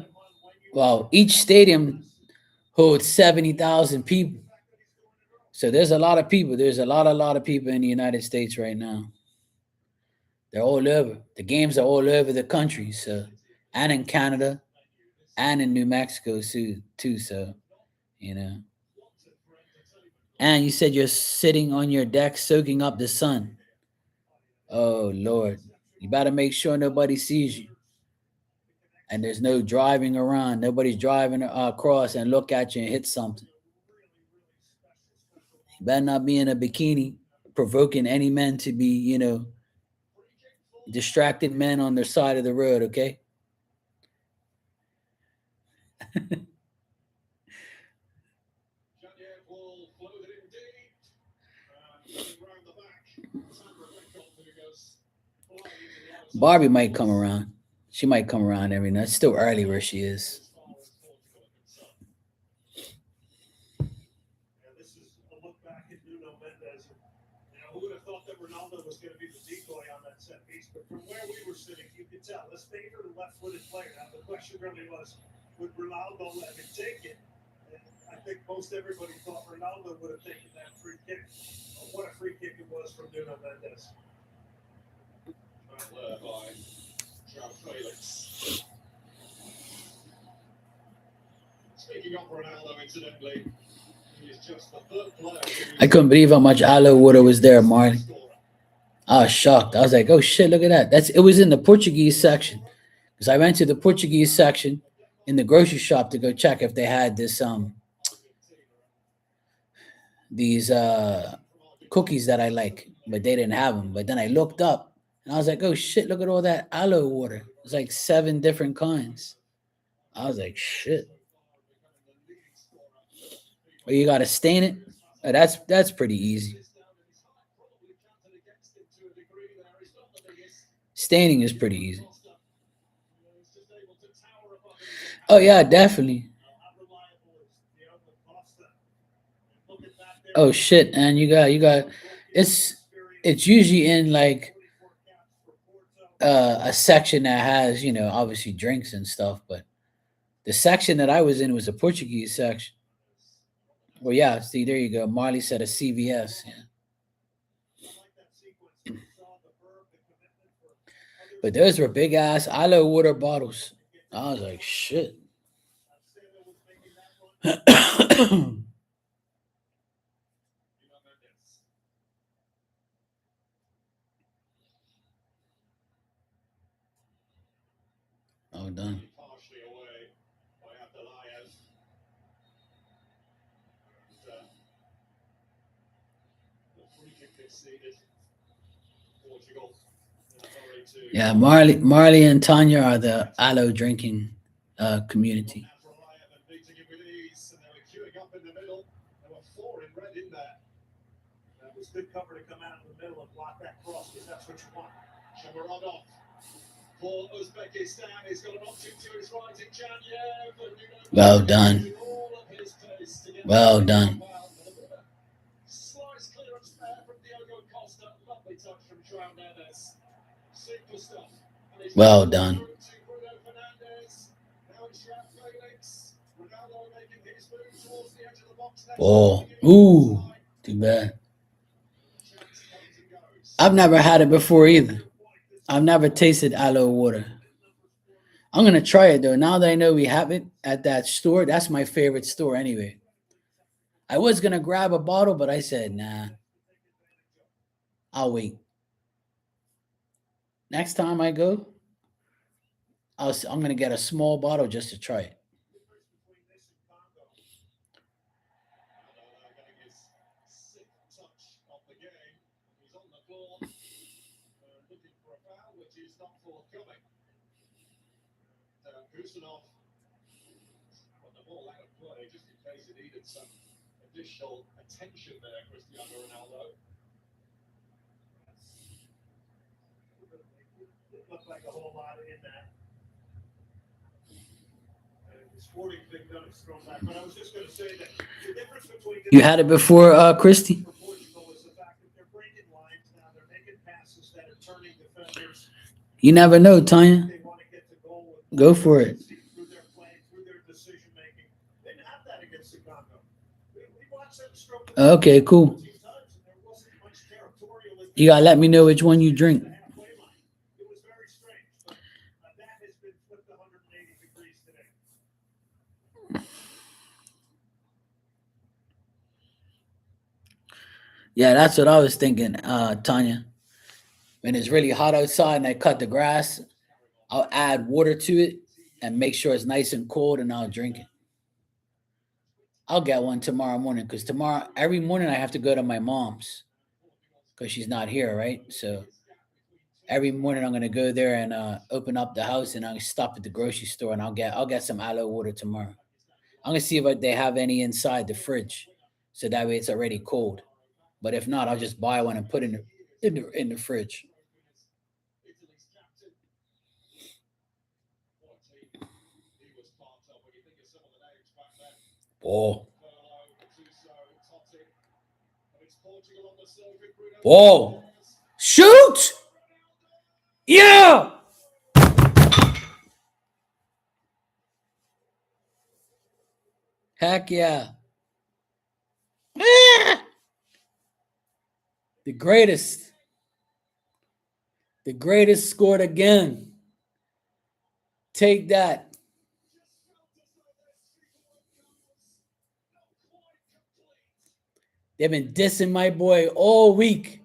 Well, each stadium holds 70,000 people. So there's a lot of people. There's a lot of people in the United States right now. They're all over. The games are all over the country. So, and in Canada and in New Mexico too. So, And you said you're sitting on your deck soaking up the sun. Oh, Lord. You better make sure nobody sees you. And there's no driving around. Nobody's driving across and look at you and hit something. You better not be in a bikini provoking any men to be, Distracted men on their side of the road, okay? Janier Paul flowed it indeed. Coming round the back. Sandra Beckhoff, who goes flying into the outside. Barbie might come around. She might come around every night. It's still early where she is. As far as Portugal are concerned. And this is a look back at Nuno Mendes. Who would have thought that Ronaldo was going to be the decoy on that set piece? But from where we were sitting, you could tell this favorite left-footed player. Now the question really was, would Ronaldo let him take it? And I think most everybody thought Ronaldo would have taken that free kick. What a free kick it was from Nuno Mendes. By João Felix. Speaking of Ronaldo, incidentally, he is just the third player. I couldn't believe how much aloe water was there, Marty. I was shocked. I was like, oh shit, look at that. It was in the Portuguese section. Because I went to the Portuguese section in the grocery shop to go check if they had these cookies that I like, but they didn't have them. But then I looked up and I was like, oh shit, look at all that aloe water. It's like 7 different kinds. I was like, shit. Oh, you gotta stain it? Oh, that's pretty easy. Staining is pretty easy. Oh yeah, definitely. Oh shit, and you got it's usually in like a section that has, obviously drinks and stuff, but the section that I was in was a Portuguese section. Well, yeah, see, there you go. Marley said a CVS, yeah. But those were big ass aloe water bottles. I was like, shit. Oh, done. Partially away by Abdelayev. The free kick conceded. Portugal. Yeah, Marley and Tanya are the aloe drinking community. Abdelayev and beating it with ease, and they were queuing up in the middle. There were 4 in red in there. That was good cover to come out in the middle and block that cross, because that's what you want. Shamarodov. For Uzbekistan, he's got an option to his right in Janyev. Well done. Well done. Slice clearance there from Diogo Costa. Lovely touch from João Neves. Super stuff. Well done. Now it's João Felix. Ronaldo making his move towards the edge of the box. Oh, ooh, too bad. I've never had it before either. I've never tasted aloe water. I'm going to try it though. Now that I know we have it at that store, that's my favorite store anyway. I was going to grab a bottle, but I said, nah, I'll wait. Next time I go, I'm going to get a small bottle just to try it. Kusanov got the ball out of play just in case it needed some additional attention there, Cristiano Ronaldo. It looked like a whole lot in that. The sporting thing done is thrown back. But I was just going to say that the difference between you had it before, Christy? for Portugal is the fact that they're breaking lines now. They're making passes that are turning defenders. You never know, Tanya. They want to get the goal with Go for it. through their play, through their decision making. They didn't have that against the Congo. We watched them stroke the Okay, cool. 14 times, and there wasn't much territorial. You got to let me know which one you drink. The halfway line. It was very strange, but that has been flipped 180 degrees today. Yeah, that's what I was thinking, Tanya. When it's really hot outside and I cut the grass, I'll add water to it and make sure it's nice and cold, and I'll drink it. I'll get one tomorrow morning because every morning I have to go to my mom's because she's not here, right? So every morning I'm gonna go there and open up the house, and I'll stop at the grocery store, and I'll get some aloe water tomorrow. I'm gonna see if they have any inside the fridge, so that way it's already cold. But if not, I'll just buy one and put it in the fridge. Oh, whoa! Shoot! Yeah! Heck yeah! The greatest scored again. Take that. They've been dissing my boy all week,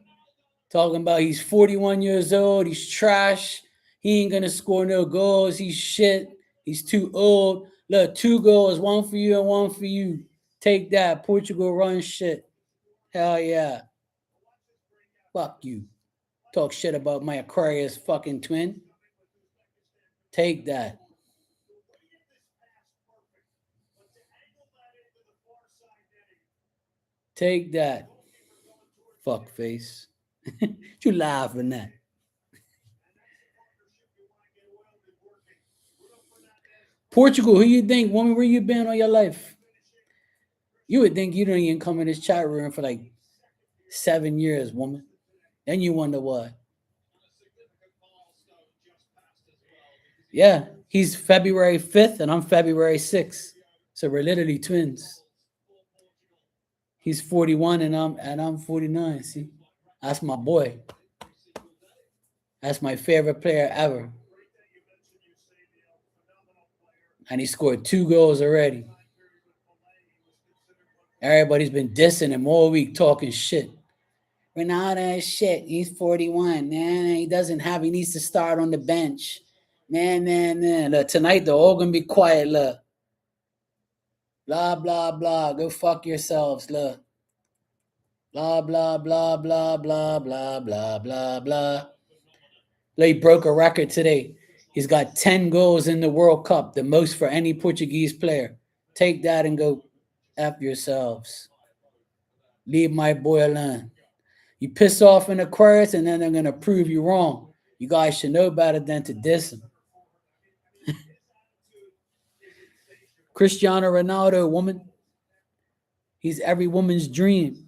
talking about he's 41 years old, he's trash, he ain't gonna score no goals, he's shit, he's too old. Look, 2 goals, 1 for you and 1 for you. Take that. Portugal run shit. Hell yeah. Fuck you. Talk shit about my Aquarius fucking twin. Take that. Take that. Fuck face. You laughing at? Portugal, who you think, woman, where you been all your life? You would think you don't even come in this chat room for like 7 years, woman. Then you wonder why. Yeah, he's February 5th and I'm February 6th. So we're literally twins. He's 41 and I'm 49. See? That's my boy. That's my favorite player ever. And he scored 2 goals already. Everybody's been dissing him all week, talking shit. Ronaldo is shit. He's 41. Man, he needs to start on the bench. Man. Look, tonight they're all gonna be quiet. Look. Blah, blah, blah. Go fuck yourselves. Look. Blah, blah, blah, blah, blah, blah, blah, blah, blah. He broke a record today. He's got 10 goals in the World Cup, the most for any Portuguese player. Take that and go F yourselves. Leave my boy alone. You piss off in Aquarius and then they're going to prove you wrong. You guys should know better than to diss him. Cristiano Ronaldo, woman. He's every woman's dream.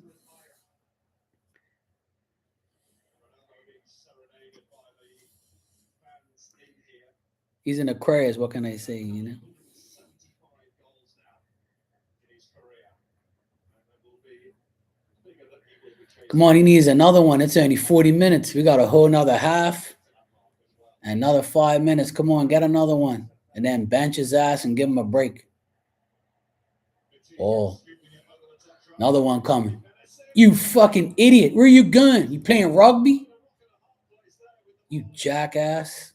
He's an Aquarius. What can I say, you know? Come on, he needs another one. It's only 40 minutes. We got a whole nother half. Another 5 minutes. Come on, get another one. And then bench his ass and give him a break. Oh, another one coming. You fucking idiot. Where you going? You playing rugby? You jackass.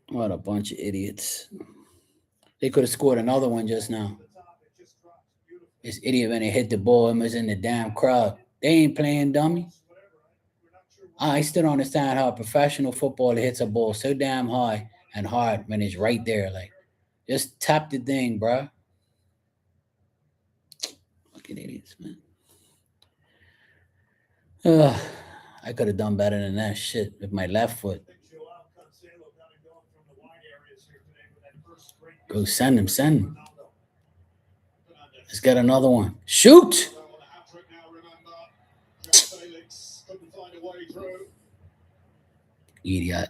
What a bunch of idiots. They could have scored another one just now. This idiot, when they hit the ball, it was in the damn crowd. They ain't playing dummy. I still don't understand how a professional footballer hits a ball so damn high and hard when it's right there. Like, just tap the thing, bro. Fucking idiots, man. I could have done better than that shit with my left foot. Go send him. Let's get another one. Shoot! Idiot.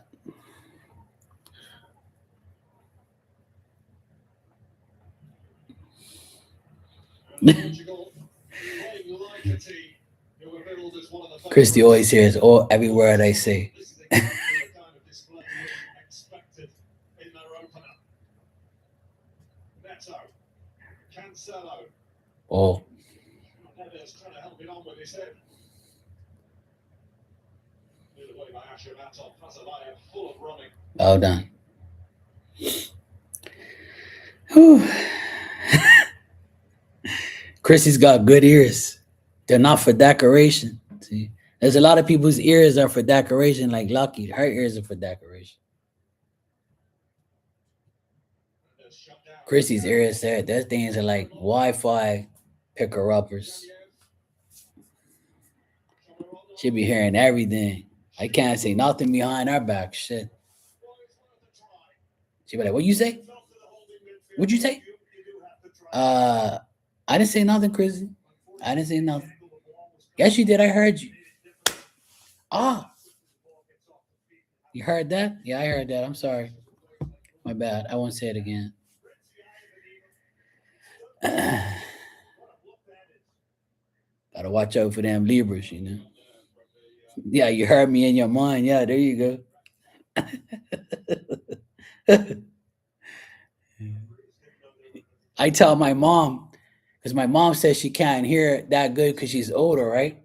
Christy always hears every word I say. Oh. Well done. Chrissy's got good ears. They're not for decoration. See, there's a lot of people's ears are for decoration, like Lucky. Her ears are for decoration. Chrissy's ears there, those things are like Wi-Fi picker uppers. She be hearing everything. I can't say nothing behind her back. Shit. She be like, "What you say? What'd you say?" I didn't say nothing, Chrissy. I didn't say nothing. Yes, you did. I heard you. Ah, you heard that? Yeah, I heard that. I'm sorry. My bad. I won't say it again. Gotta watch out for them Libras, you know. Yeah, you heard me in your mind. Yeah, there you go. I tell my mom, because my mom says she can't hear it that good because she's older, right?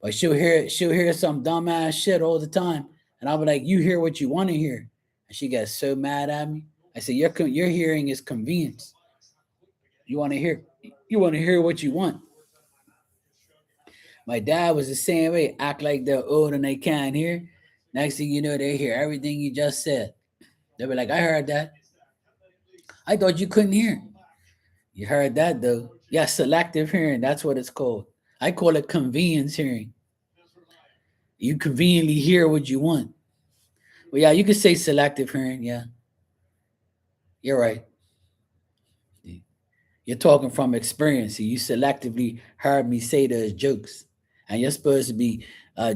But she'll hear some dumbass shit all the time. And I'll be like, you hear what you want to hear. And she gets so mad at me. I say, your hearing is convenience. You want to hear what you want. My dad was the same way, act like they're old and they can't hear. Next thing you know, they hear everything you just said. They'll be like, I heard that. I thought you couldn't hear. You heard that though. Yeah, selective hearing, that's what it's called. I call it convenience hearing. You conveniently hear what you want. Well, yeah, you could say selective hearing, yeah. You're right. You're talking from experience. You selectively heard me say those jokes. And you're supposed to be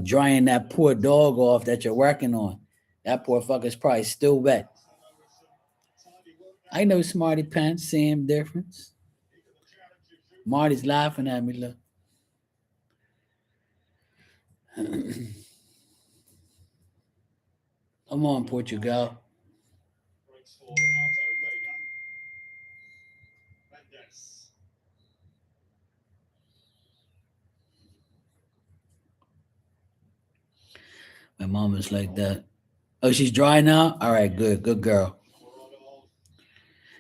drying that poor dog off that you're working on. That poor fucker's probably still wet. I know Smarty Pants, same difference. Marty's laughing at me, look. Come on, Portugal. My mom is like that. Oh, she's dry now? All right, good. Good girl.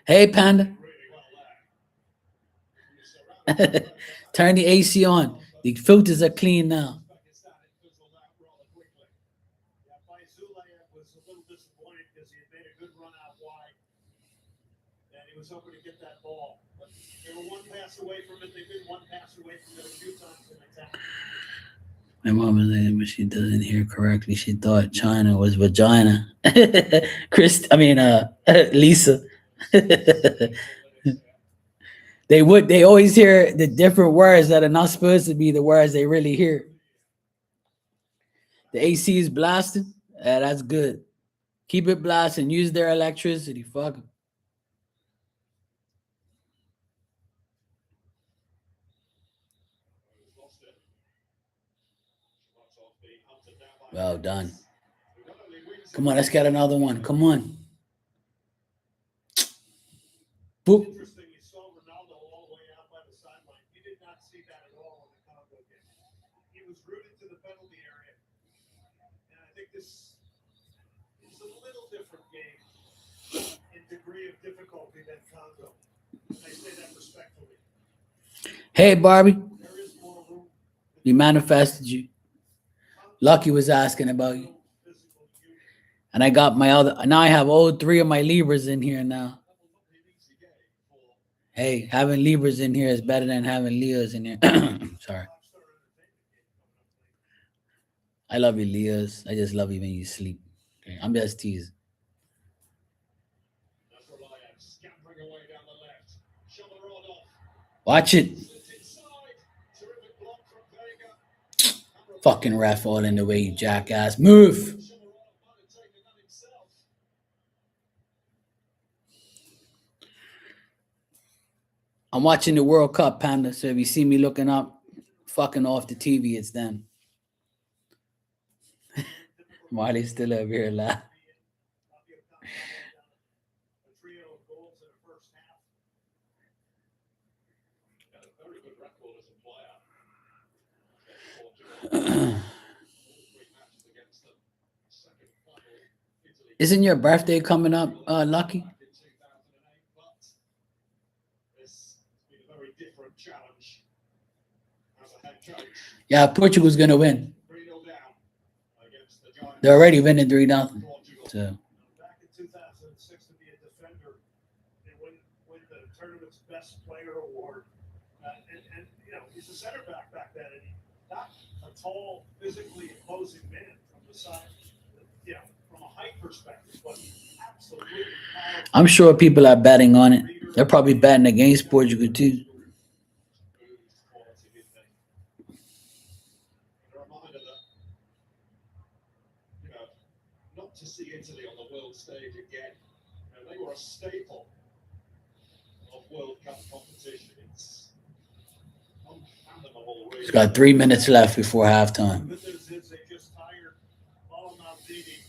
Hey, Panda. Turn the AC on. The filters are clean now. He was hoping to get that ball. But they were one pass away from it. They've been one pass away from it a few times in attack. My mom is like, but she doesn't hear correctly. She thought China was vagina. Lisa. They always hear the different words that are not supposed to be the words they really hear. The AC is blasting. Yeah, that's good. Keep it blasting. Use their electricity. Fuck them. Well done. Come on, let's get another one. Come on. Boop. Interesting, you saw Ronaldo all the way out by the sideline. You did not see that at all in the Congo game. He was rooted to the penalty area. And I think this is a little different game in degree of difficulty than Congo. I say that respectfully. Hey, Barbie. There is more room. We manifested you. Lucky was asking about you. And I got my other, now I have all three of my Libras in here now. Hey, having Libras in here is better than having Leos in here. Sorry. I love you, Leos. I just love you when you sleep. Okay, I'm just teasing. Watch it. Fucking ref all in the way, you jackass. Move. I'm watching the World Cup, Panda. So if you see me looking up, fucking off the TV, it's them. Marley's still over here laughing. Isn't your birthday coming up, Lucky? This has been a very different challenge as a head Yeah, Portugal's gonna win. 3-0 down against the Giants. They're already winning 3-0. Portugal. So Back in 2006 to be a defender and win the tournament's best player award. And you know, he's a center back then, and not a tall, physically imposing man from the side, you know, from a height perspective, but absolutely powerful. I'm sure people are betting on it. They're probably betting against Portugal too. Not to see Italy on the world stage again. You know, they were a staple of World Cup competition. It's unfathomable, really. It's got 3 minutes left before halftime. The good news is they just hired Paolo Maldini,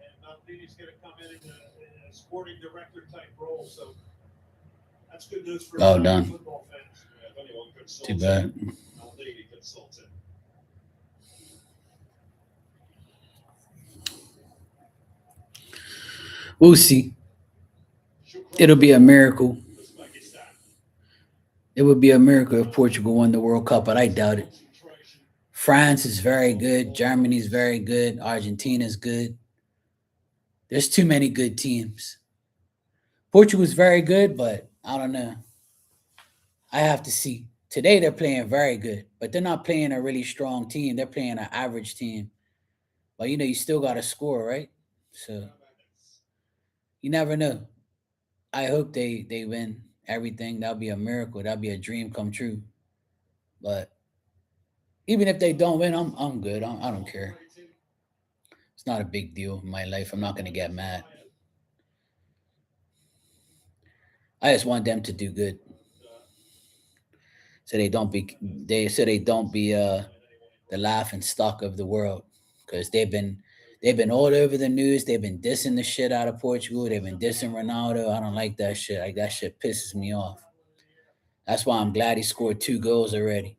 and Maldini's going to come in a sporting director type role. So that's good news for Oh, done. football fans. Yeah, if anyone consults Too bad. Maldini consults him. We'll see. It'll be a miracle. Uzbekistan. It would be a miracle if Portugal won the World Cup, but I doubt it. France is very good. Germany's very good. Argentina's good. There's too many good teams. Portugal's very good, but I don't know. I have to see. Today they're playing very good, but they're not playing a really strong team. They're playing an average team. But, you know, you still got to score, right? So you never know. I hope they win everything. That'll be a miracle. That'll be a dream come true. But even if they don't win, I'm good. I don't care. It's not a big deal in my life. I'm not going to get mad. I just want them to do good, so they don't be the laughing stock of the world, because they've been all over the news. They've been dissing the shit out of Portugal. They've been dissing Ronaldo. I don't like that shit. Like, that shit pisses me off. That's why I'm glad he scored 2 goals already.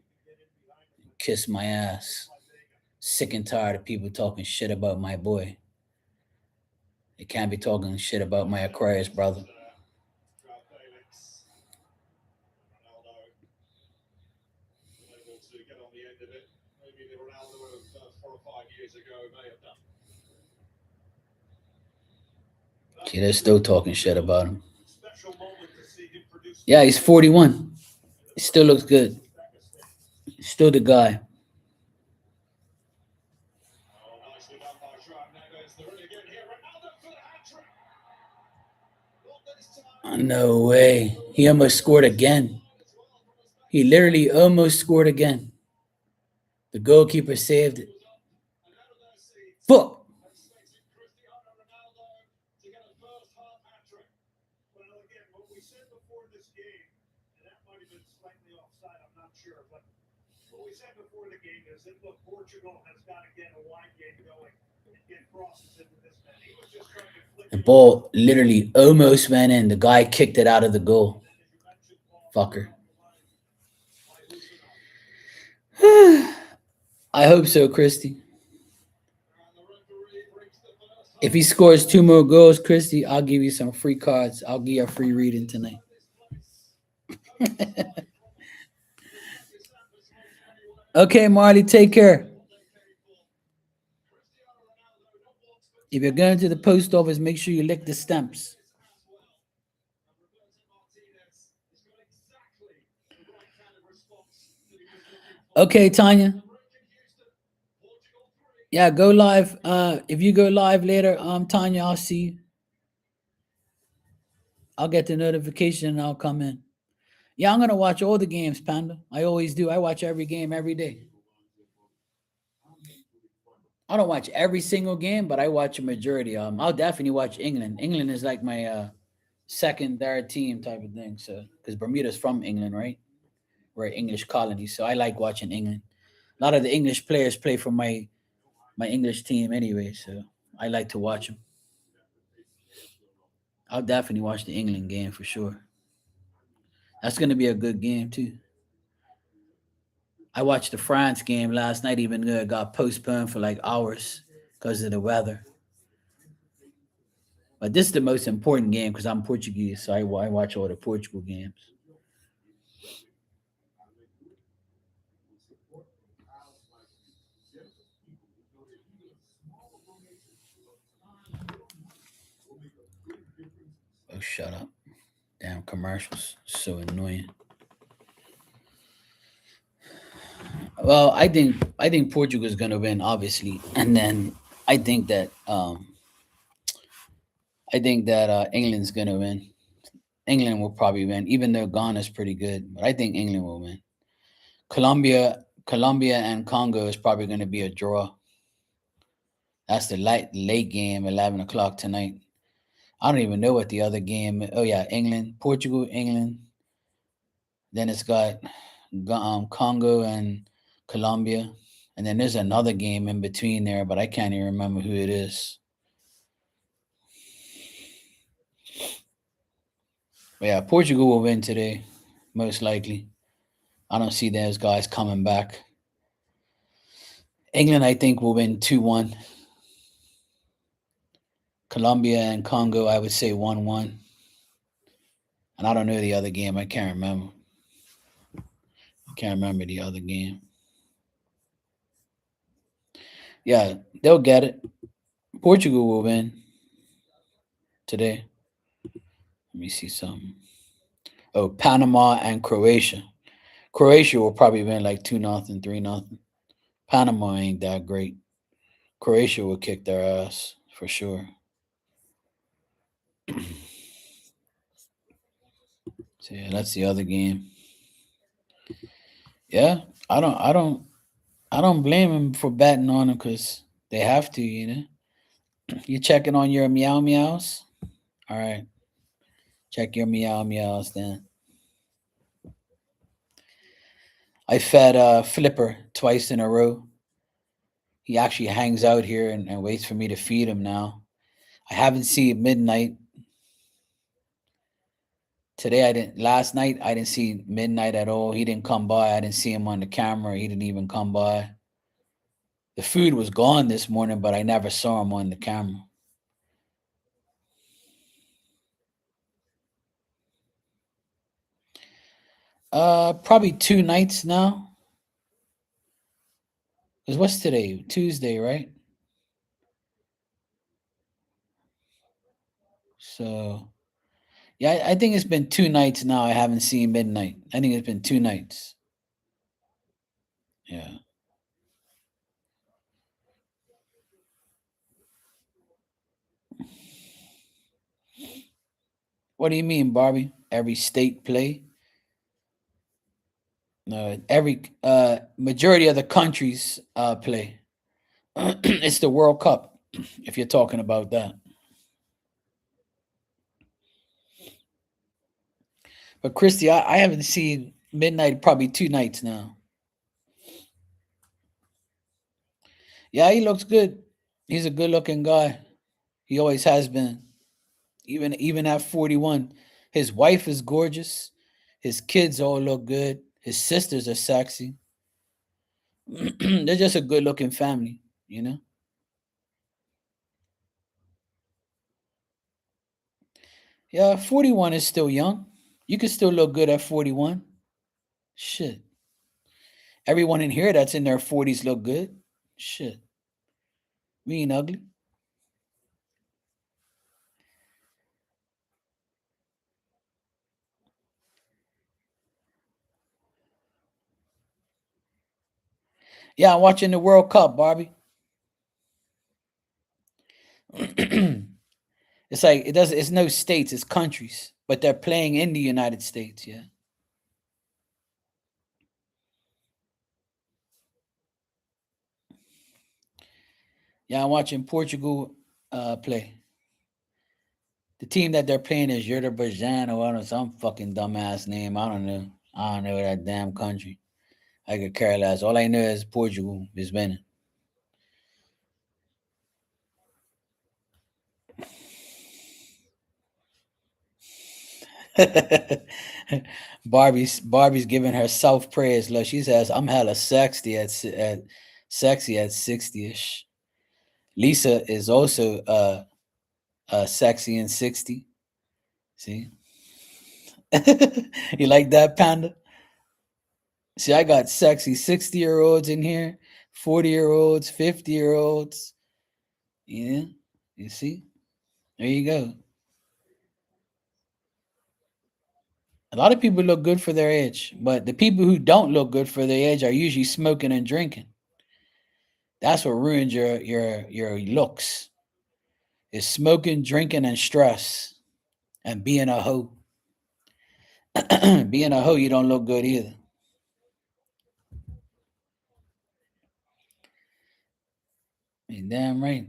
Kiss my ass. Sick and tired of people talking shit about my boy. They can't be talking shit about my Aquarius brother. See, they're still talking shit about him. Yeah, he's 41. He still looks good. He's still the guy. No way. He almost scored again. He literally almost scored again. The goalkeeper saved it. Fuck. The ball literally almost went in. The guy kicked it out of the goal. Fucker. I hope so, Christy. If he scores 2 more goals, Christy, I'll give you some free cards. I'll give you a free reading tonight. Okay, Marley, take care. If you're going to the post office, make sure you lick the stamps. Okay, Tanya. Yeah, go live. If you go live later, Tanya, I'll see you. I'll get the notification and I'll come in. Yeah, I'm gonna watch all the games, Panda. I always do. I watch every game every day. I don't watch every single game, but I watch a majority of them. I'll definitely watch England. England is like my second, third team type of thing. So, because Bermuda's from England, right? We're an English colony, so I like watching England. A lot of the English players play for my English team anyway, so I like to watch them. I'll definitely watch the England game for sure. That's going to be a good game too. I watched the France game last night, even though it got postponed for like hours because of the weather. But this is the most important game because I'm Portuguese, so I watch all the Portugal games. Oh, shut up. Damn commercials. So annoying. Well, I think Portugal is gonna win, obviously. And then I think that England's gonna win. England will probably win, even though Ghana's pretty good. But I think England will win. Colombia and Congo is probably gonna be a draw. That's the late game, 11 o'clock tonight. I don't even know what the other game. Oh yeah, England, Portugal, England. Then it's got Congo and Colombia, and then there's another game in between there, but I can't even remember who it is. But yeah, Portugal will win today, most likely. I don't see those guys coming back. England, I think, will win 2-1. Colombia and Congo, I would say 1-1. And I don't know the other game. I can't remember. Can't remember the other game. Yeah, they'll get it. Portugal will win today. Let me see something. Oh, Panama and Croatia. Croatia will probably win like 2-0, 3-0. Panama ain't that great. Croatia will kick their ass for sure. So yeah, that's the other game. Yeah, I don't blame them for betting on them because they have to, you know. You checking on your meow meows? All right. Check your meow meows then. I fed Flipper twice in a row. He actually hangs out here and waits for me to feed him now. I haven't seen Midnight. Last night, I didn't see Midnight at all. He didn't come by. I didn't see him on the camera. He didn't even come by. The food was gone this morning, but I never saw him on the camera. Probably 2 nights now. Because what's today? Tuesday, right? So, yeah, I think it's been 2 nights now. I haven't seen Midnight. I think it's been 2 nights. Yeah. What do you mean, Barbie? Every state play? No, every majority of the countries play. It's the World Cup, if you're talking about that. But Christy, I haven't seen Midnight probably 2 nights now. Yeah, he looks good. He's a good looking guy. He always has been. Even at 41. His wife is gorgeous. His kids all look good. His sisters are sexy. They're just a good looking family, you know? Yeah, 41 is still young. You can still look good at 41. Shit. Everyone in here that's in their 40s look good. Shit. We ain't ugly. Yeah, I'm watching the World Cup, Barbie. It's like it's no states, it's countries, but they're playing in the United States, yeah. Yeah, I'm watching Portugal play. The team that they're playing is Azerbaijan or I don't know, some fucking dumbass name. I don't know. I don't know that damn country. I could care less. All I know is Portugal is winning. Barbie's giving herself praise. Look, she says, "I'm hella sexy at 60ish." Lisa is also sexy and 60. See, you like that, Panda? See, I got sexy 60-year-olds in here, 40-year-olds, 50-year-olds. Yeah, you see. There you go. A lot of people look good for their age, but the people who don't look good for their age are usually smoking and drinking. That's what ruins your looks. Is smoking, drinking, and stress, and being a hoe. Being a hoe, you don't look good either. You're damn right.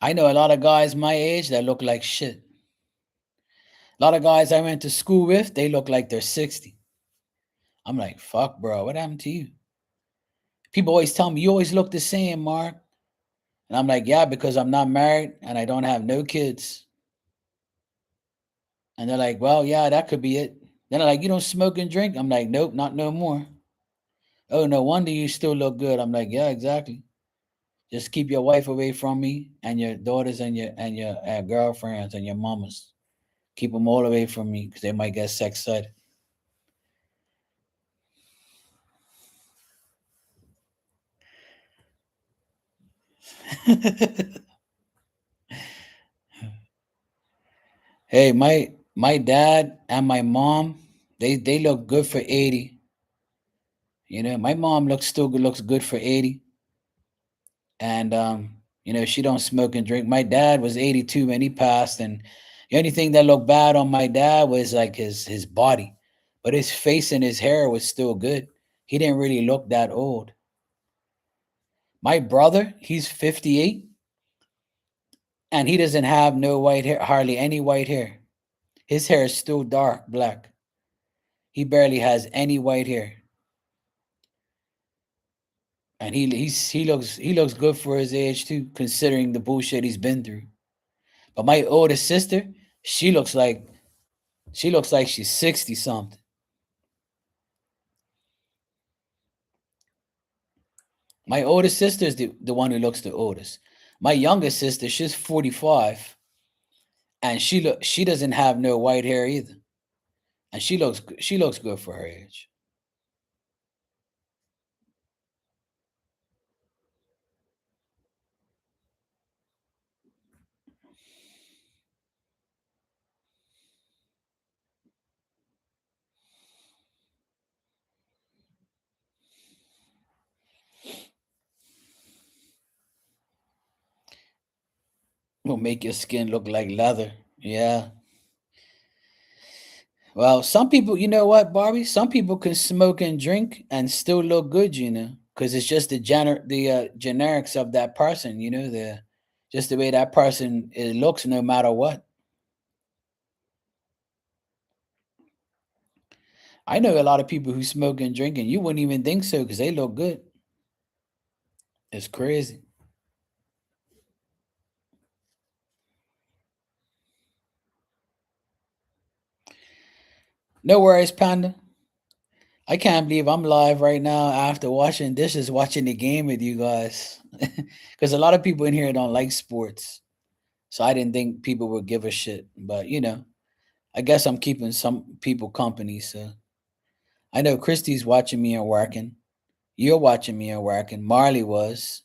I know a lot of guys my age that look like shit. A lot of guys I went to school with, they look like they're 60. I'm like, fuck, bro, what happened to you? People always tell me, you always look the same, Mark. And I'm like, yeah, because I'm not married and I don't have no kids. And they're like, well, yeah, that could be it. Then they're like, you don't smoke and drink? I'm like, nope, not no more. Oh, no wonder you still look good. I'm like, yeah, exactly. Just keep your wife away from me and your daughters and your girlfriends and your mamas. Keep them all away from me because they might get sex excited. Hey, my dad and my mom, they look good for 80. You know, my mom looks good for 80. And she don't smoke and drink. My dad was 82 when he passed, and the only thing that looked bad on my dad was like his body. But his face and his hair was still good. He didn't really look that old. My brother, he's 58, and he doesn't have no white hair, hardly any white hair. His hair is still dark black. He barely has any white hair. And he looks good for his age too, considering the bullshit he's been through. But my oldest sister, she looks like she's 60 something. My oldest sister is the one who looks the oldest. My youngest sister, she's 45, and she doesn't have no white hair either. And she looks good for her age. Will make your skin look like leather. Yeah. Well, some people, you know what, Barbie? Some people can smoke and drink and still look good, because it's just the generics of that person, the just the way that person it looks, no matter what. I know a lot of people who smoke and drink, and you wouldn't even think so because they look good. It's crazy. No worries, Panda. I can't believe I'm live right now after washing dishes, watching the game with you guys. Because a lot of people in here don't like sports. So I didn't think people would give a shit. But, I guess I'm keeping some people company. So I know Christy's watching me and working. You're watching me and working. Marley was.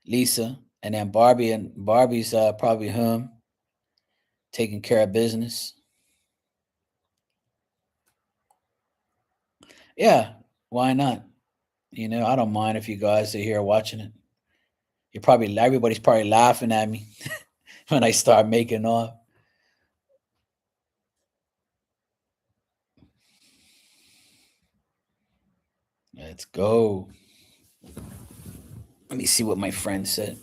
Lisa. And then Barbie's probably home taking care of business. Yeah, why not? I don't mind if you guys are here watching it. Everybody's probably laughing at me when I start making off. Let's go. Let me see what my friend said.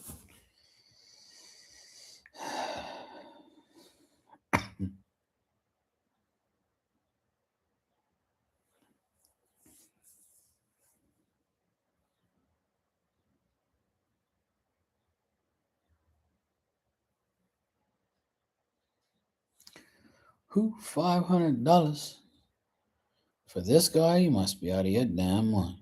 Who? $500 for this guy? You must be out of your damn mind.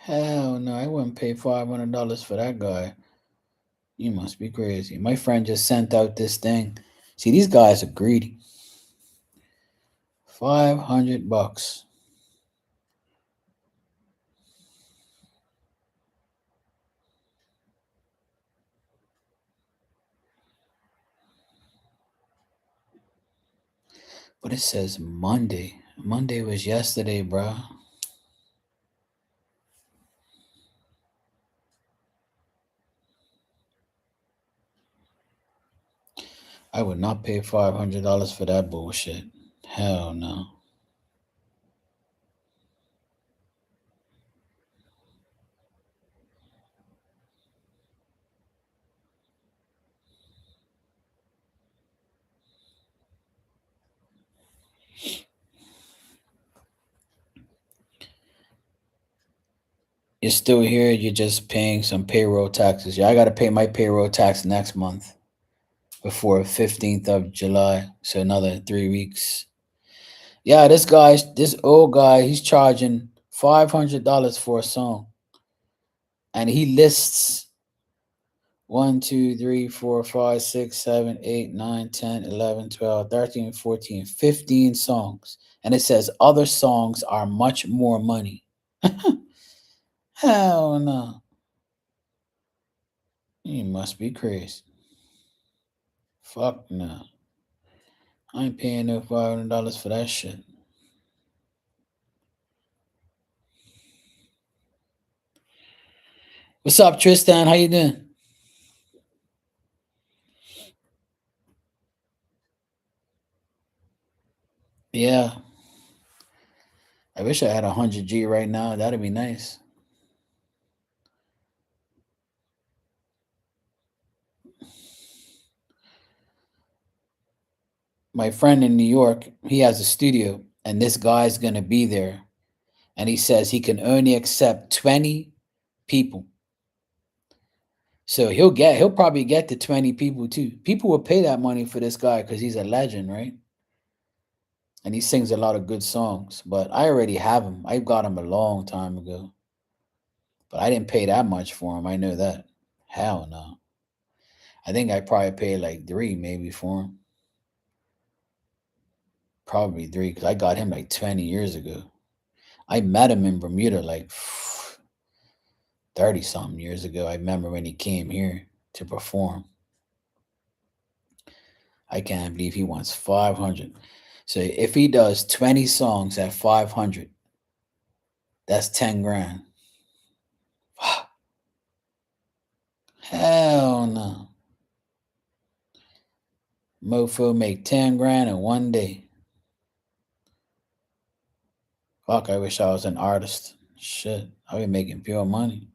Hell no, I wouldn't pay $500 for that guy. You must be crazy. My friend just sent out this thing. See, these guys are greedy. $500. But it says Monday. Monday was yesterday, bro. I would not pay $500 for that bullshit. Hell no. You're still here. You're just paying some payroll taxes. Yeah, I got to pay my payroll tax next month before 15th of July. So another 3 weeks. Yeah, this old guy, he's charging $500 for a song. And he lists 1, 2, 3, 4, 5, 6, 7, 8, 9, 10, 11, 12, 13, 14, 15 songs. And it says other songs are much more money. Hell no. You must be crazy. Fuck no. I ain't paying no $500 for that shit. What's up, Tristan? How you doing? Yeah. I wish I had 100G right now. That'd be nice. My friend in New York, he has a studio, and this guy's gonna be there. And he says he can only accept 20 people. So he'll probably get to 20 people too. People will pay that money for this guy because he's a legend, right? And he sings a lot of good songs. But I already have him. I got him a long time ago. But I didn't pay that much for him. I know that. Hell no. I think I probably paid like 3 maybe for him. Probably 3 because I got him like 20 years ago. I met him in Bermuda like 30 something years ago. I remember when he came here to perform. I can't believe he wants 500. So if he does 20 songs at 500, that's 10 grand. Hell no. Mofo make 10 grand in one day. Fuck, I wish I was an artist. Shit, I'd be making pure money.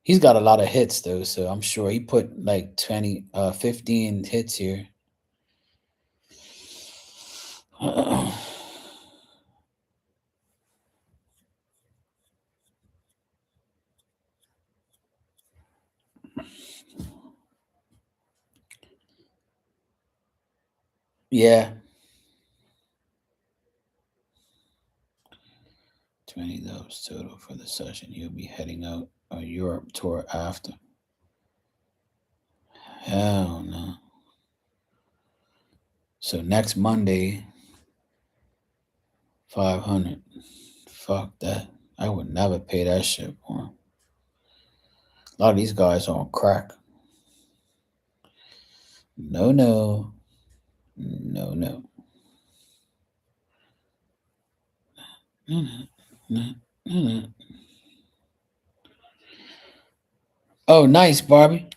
He's got a lot of hits though, so I'm sure he put like 15 hits here. Yeah. $20 total for the session. He'll be heading out a Europe tour after. Hell no. So next Monday, 500. Fuck that. I would never pay that shit for him. A lot of these guys are on crack. No, no. No, no. Oh, nice, Barbie.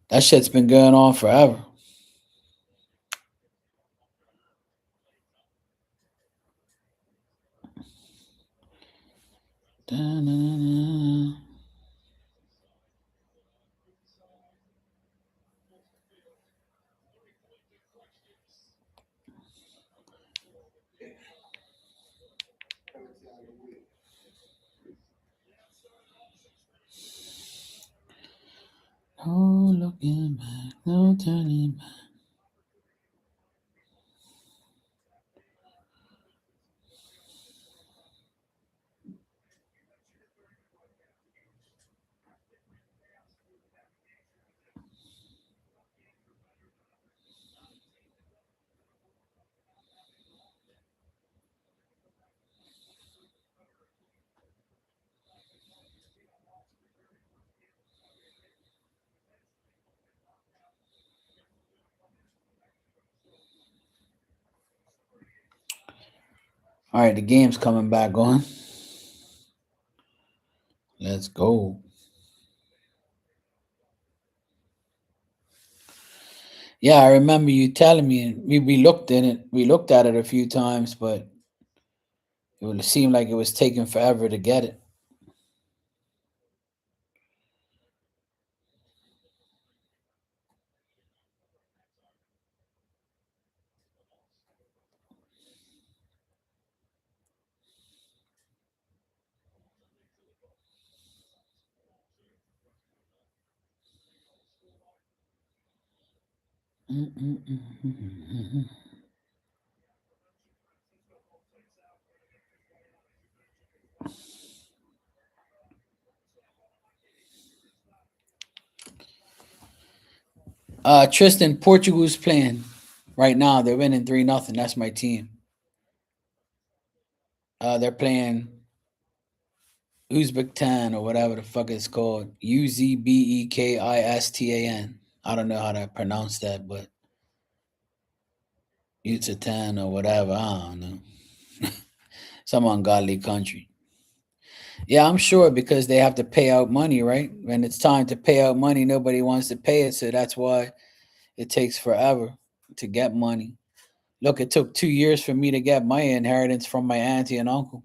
That shit's been going on forever. Da-na-na. No looking back, no turning back. All right, the game's coming back on. Let's go. Yeah, I remember you telling me we looked in it. We looked at it a few times, but it would seem like it was taking forever to get it. Tristan, Portugal's playing right now. They're winning 3-0. That's my team. They're playing Uzbekistan or whatever the fuck it's called. Uzbekistan. I don't know how to pronounce that, but Uzbekistan or whatever. I don't know. Some ungodly country. Yeah, I'm sure because they have to pay out money, right? When it's time to pay out money, nobody wants to pay it. So that's why it takes forever to get money. Look, it took 2 years for me to get my inheritance from my auntie and uncle.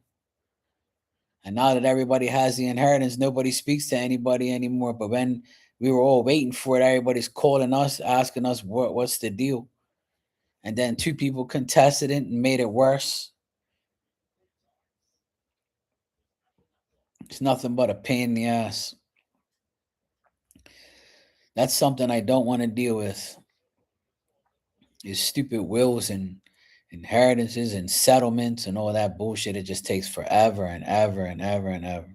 And now that everybody has the inheritance, nobody speaks to anybody anymore. But when we were all waiting for it, everybody's calling us, asking us what's the deal. And then 2 people contested it and made it worse. It's nothing but a pain in the ass. That's something I don't want to deal with. Is stupid wills and inheritances and settlements and all that bullshit. It just takes forever and ever and ever and ever.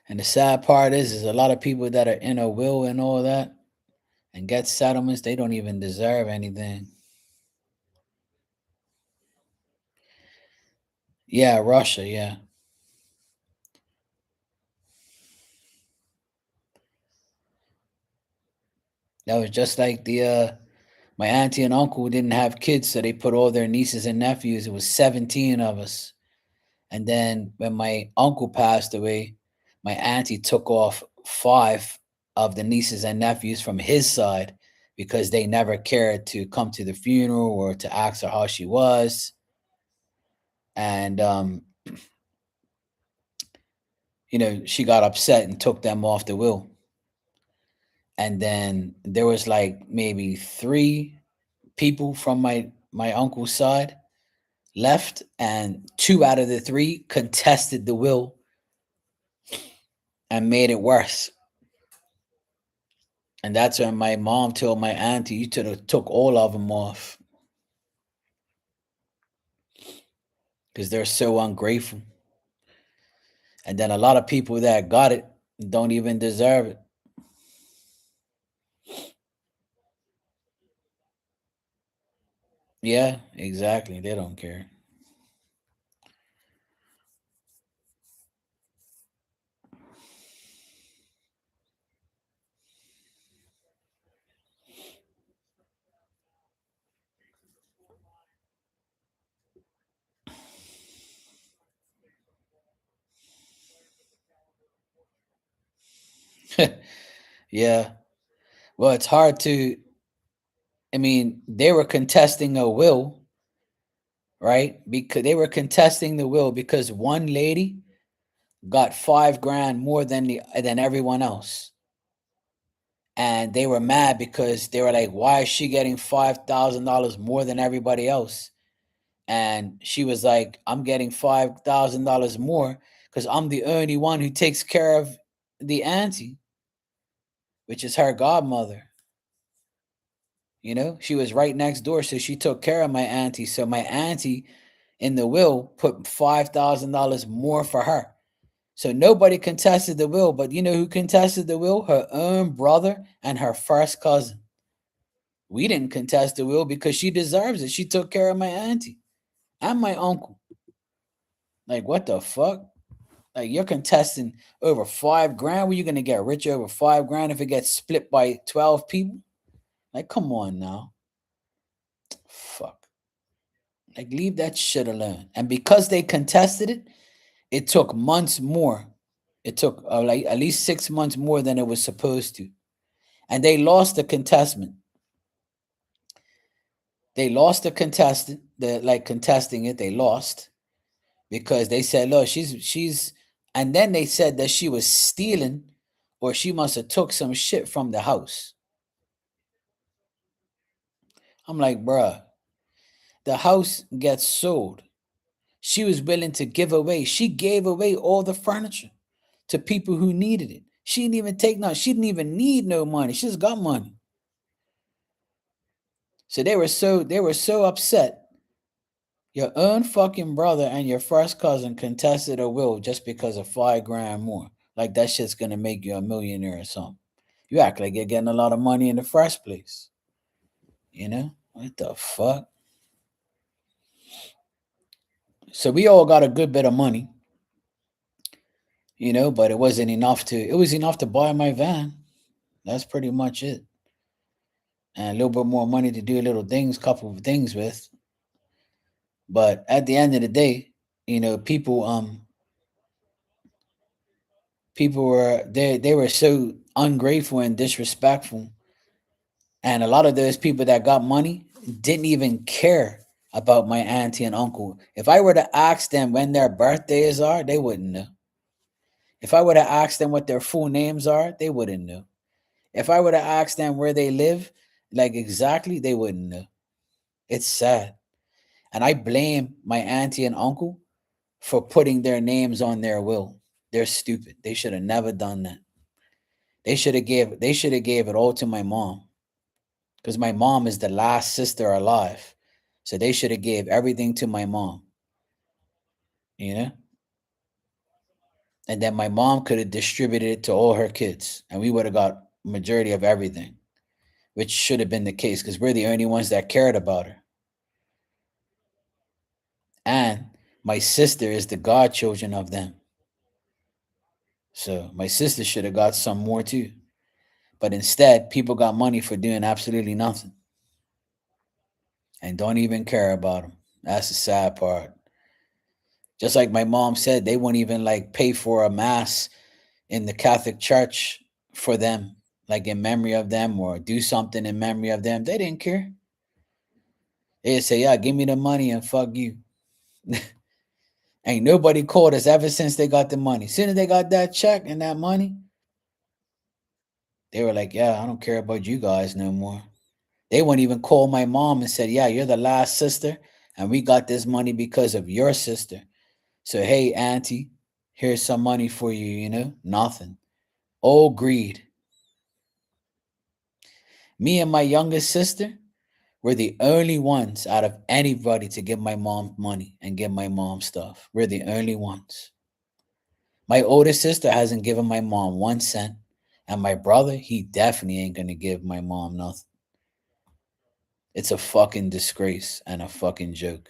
And the sad part is a lot of people that are in a will and all that and get settlements, they don't even deserve anything. Yeah, Russia, yeah. That was just like the my auntie and uncle didn't have kids, so they put all their nieces and nephews. It was 17 of us. And then when my uncle passed away, my auntie took off 5 of the nieces and nephews from his side because they never cared to come to the funeral or to ask her how she was. And she got upset and took them off the will. And then there was like maybe 3 people from my uncle's side left, and 2 out of the 3 contested the will and made it worse. And that's when my mom told my auntie, you should have took all of them off because they're so ungrateful. And then a lot of people that got it don't even deserve it. Yeah, exactly. They don't care. Yeah. Well, it's hard to, they were contesting a will, right? Because they were contesting the will because one lady got $5,000 more than everyone else. And they were mad because they were like, why is she getting $5,000 more than everybody else? And she was like, I'm getting $5,000 more because I'm the only one who takes care of the auntie, which is her godmother. She was right next door, so she took care of my auntie. So my auntie in the will put $5,000 more for her. So nobody contested the will, but you know who contested the will? Her own brother and her first cousin. We didn't contest the will because she deserves it. She took care of my auntie and my uncle. Like, what the fuck? Like you're contesting over $5,000. Were you gonna get rich over $5,000 if it gets split by 12 people? Like, come on now. Fuck. Like, leave that shit alone. And because they contested it, it took months more. It took like at least 6 months more than it was supposed to. And they lost the contestant. They lost the contestant. They're like contesting it. They lost because they said, look, she's, and then they said that she was stealing or she must have took some shit from the house. I'm like, bruh, the house gets sold. She was willing to give away. She gave away all the furniture to people who needed it. She didn't even take none. She didn't even need no money. She just got money. So they were so upset. Your own fucking brother and your first cousin contested a will just because of $5,000 more. Like that shit's gonna make you a millionaire or something. You act like you're getting a lot of money in the first place. You know? What the fuck? So we all got a good bit of money, you know, but it was enough to buy my van. That's pretty much it. And a little bit more money to do couple of things with. But at the end of the day, you know, people were they were so ungrateful and disrespectful. And a lot of those people that got money didn't even care about my auntie and uncle. If I were to ask them when their birthdays are, they wouldn't know. If I were to ask them what their full names are, they wouldn't know. If I were to ask them where they live, like exactly, they wouldn't know. It's sad. And I blame my auntie and uncle for putting their names on their will. They're stupid. They should have never done that. They should have gave it all to my mom. Because my mom is the last sister alive. So they should have gave everything to my mom. You know? And then my mom could have distributed it to all her kids. And we would have got majority of everything. Which should have been the case because we're the only ones that cared about her. And my sister is the godchildren of them. So my sister should have got some more too. But instead, people got money for doing absolutely nothing. And don't even care about them. That's the sad part. Just like my mom said, they won't even like pay for a mass in the Catholic Church for them, like in memory of them or do something in memory of them. They didn't care. They'd say, yeah, give me the money and fuck you. Ain't nobody called us ever since they got the money. As soon as they got that check and that money, they were like, yeah, I don't care about you guys no more. They wouldn't even call my mom and said, yeah, you're the last sister, and we got this money because of your sister. So, hey, auntie, here's some money for you, you know? Nothing. All greed. Me and my youngest sister were the only ones out of anybody to give my mom money and give my mom stuff. We're the only ones. My older sister hasn't given my mom 1 cent. And my brother, he definitely ain't going to give my mom nothing. It's a fucking disgrace and a fucking joke.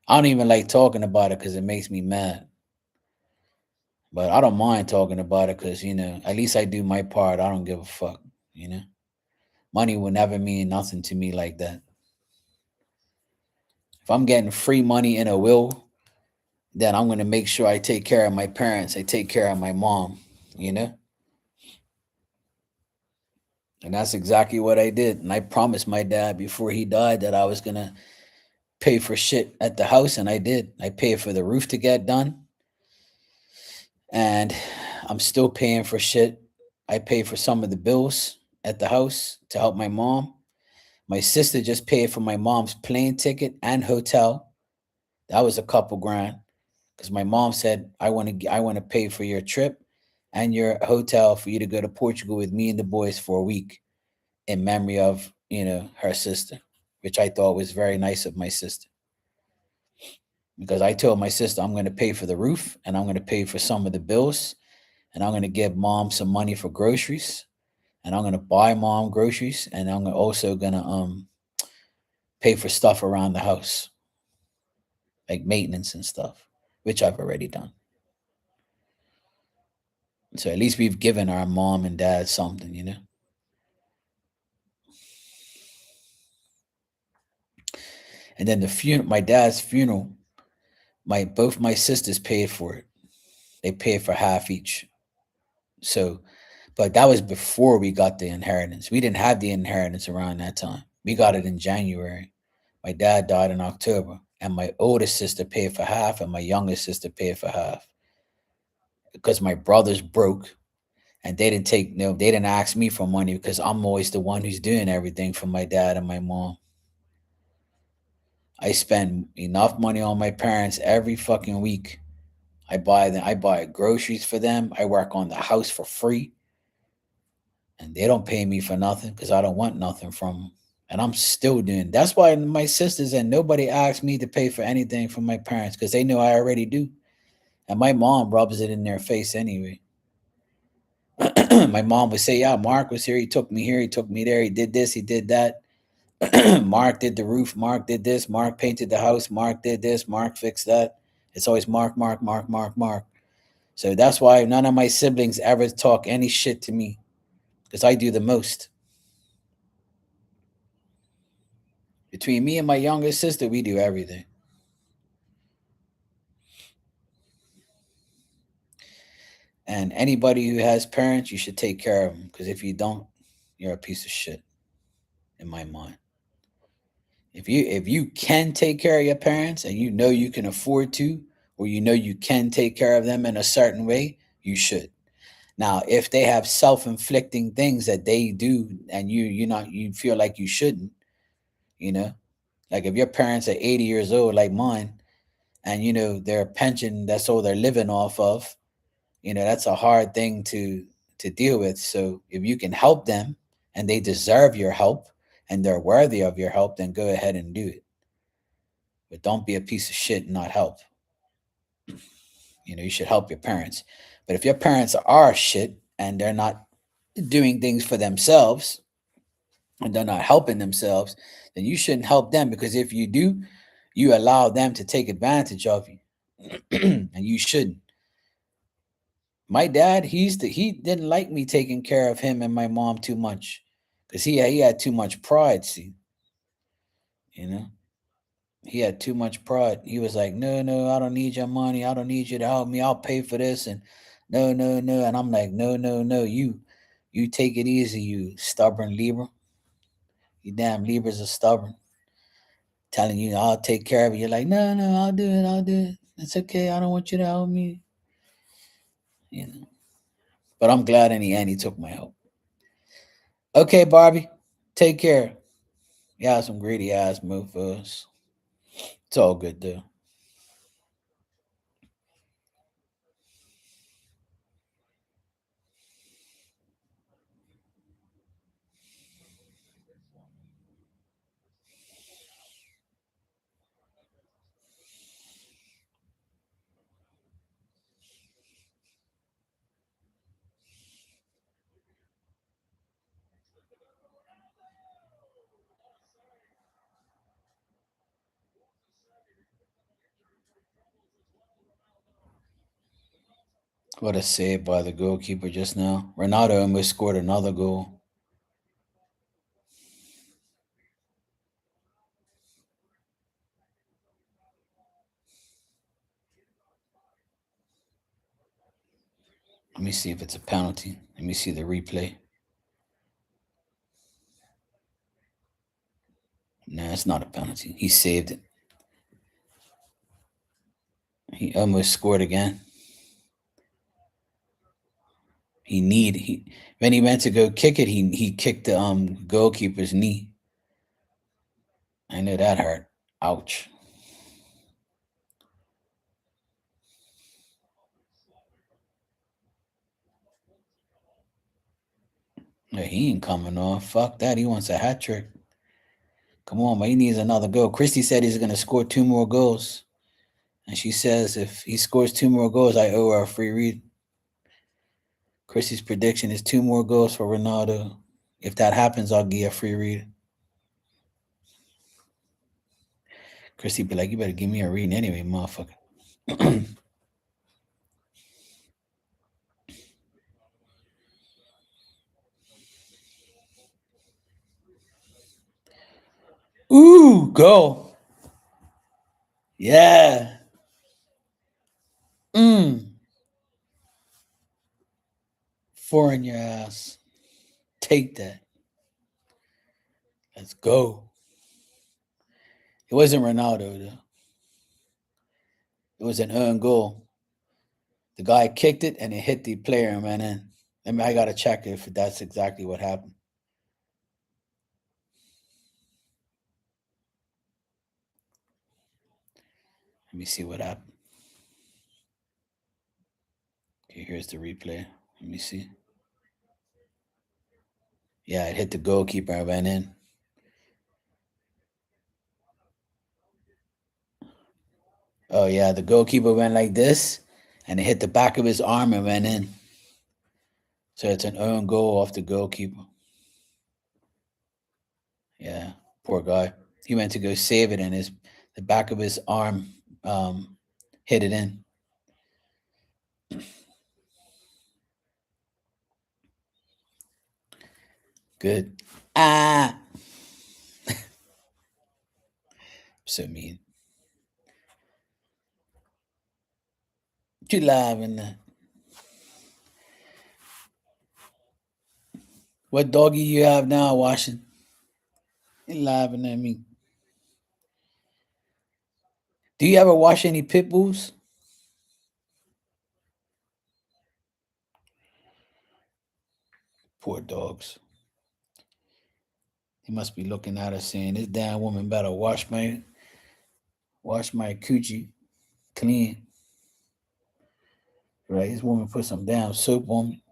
I don't even like talking about it because it makes me mad. But I don't mind talking about it because, you know, at least I do my part. I don't give a fuck, you know. Money will never mean nothing to me like that. If I'm getting free money in a will, then I'm going to make sure I take care of my parents. I take care of my mom, you know. And that's exactly what I did. And I promised my dad before he died that I was going to pay for shit at the house. And I did. I paid for the roof to get done. And I'm still paying for shit. I paid for some of the bills at the house to help my mom. My sister just paid for my mom's plane ticket and hotel. That was a couple grand. Because my mom said, I want to pay for your trip and your hotel for you to go to Portugal with me and the boys for a week in memory of, you know, her sister, which I thought was very nice of my sister. Because I told my sister I'm going to pay for the roof and I'm going to pay for some of the bills and I'm going to give mom some money for groceries and I'm going to buy mom groceries and I'm also going to pay for stuff around the house, like maintenance and stuff, which I've already done. So at least we've given our mom and dad something, you know. And then the funeral, my dad's funeral, both my sisters paid for it. They paid for half each. So, but that was before we got the inheritance. We didn't have the inheritance around that time. We got it in January. My dad died in October, and my oldest sister paid for half, and my youngest sister paid for half because my brothers broke, and they didn't take no. They didn't ask me for money because I'm always the one who's doing everything for my dad and my mom. I spend enough money on my parents every fucking week. I buy groceries for them. I work on the house for free. And they don't pay me for nothing because I don't want nothing from them. And I'm still doing. That's why my sisters and nobody asked me to pay for anything from my parents because they know I already do. And my mom rubs it in their face anyway. My mom would say, "Yeah, Mark was here. He took me here. He took me there. He did this. He did that. Mark did the roof. Mark did this. Mark painted the house. Mark did this. Mark fixed that." It's always Mark, Mark, Mark, Mark, Mark. So that's why none of my siblings ever talk any shit to me because I do the most. Between me and my youngest sister, we do everything. And anybody who has parents, you should take care of them because if you don't, you're a piece of shit in my mind. If you can take care of your parents and you know you can afford to, or you know you can take care of them in a certain way, you should. Now, if they have self-inflicting things that they do and you feel like you shouldn't, you know, like if your parents are 80 years old like mine and their pension, that's all they're living off of, that's a hard thing to deal with. So if you can help them and they deserve your help and they're worthy of your help, then go ahead and do it. But don't be a piece of shit and not help. You should help your parents. But if your parents are shit and they're not doing things for themselves and they're not helping themselves, then you shouldn't help them because if you do, you allow them to take advantage of you. And you shouldn't. My dad, he didn't like me taking care of him and my mom too much because he had too much pride. See, you know, he had too much pride. He was like, "No, no, I don't need your money. I don't need you to help me. I'll pay for this." And no, no, no. And I'm like, "No, no, no. You take it easy, you stubborn Libra. You damn Libras are stubborn. Telling you I'll take care of it. You're like, no, no, I'll do it. I'll do it. It's okay. I don't want you to help me. You know." But I'm glad in the end he took my help. Okay, Barbie, take care. Yeah, some greedy ass mofos. It's all good though. What a save by the goalkeeper just now. Ronaldo almost scored another goal. Let me see if it's a penalty. Let me see the replay. No, it's not a penalty. He saved it. He almost scored again. When he went to go kick it, he kicked the goalkeeper's knee. I know that hurt. Ouch. Yeah, he ain't coming off. Fuck that. He wants a hat trick. Come on, man. He needs another goal. Christy said he's gonna score 2 more goals. And she says if he scores 2 more goals, I owe her a free read. Chrissy's prediction is 2 more goals for Ronaldo. If that happens, I'll give you a free read. Chrissy be like, you better give me a reading anyway, motherfucker. Ooh, go. Yeah. Four in your ass. Take that. Let's go. It wasn't Ronaldo, though. It was an earned goal. The guy kicked it and it hit the player and went in. I got to check if that's exactly what happened. Let me see what happened. Okay, here's the replay. Let me see. Yeah, it hit the goalkeeper and went in. Oh, yeah, the goalkeeper went like this, and it hit the back of his arm and went in. So it's an own goal off the goalkeeper. Yeah, poor guy. He went to go save it, and the back of his arm hit it in. Good. Ah. So mean. You live in that. What doggy you have now, Washington? You laughing at me. Do you ever wash any pit bulls? Poor dogs. He must be looking at us saying, this damn woman better wash my coochie clean. Right? This woman put some damn soap on me.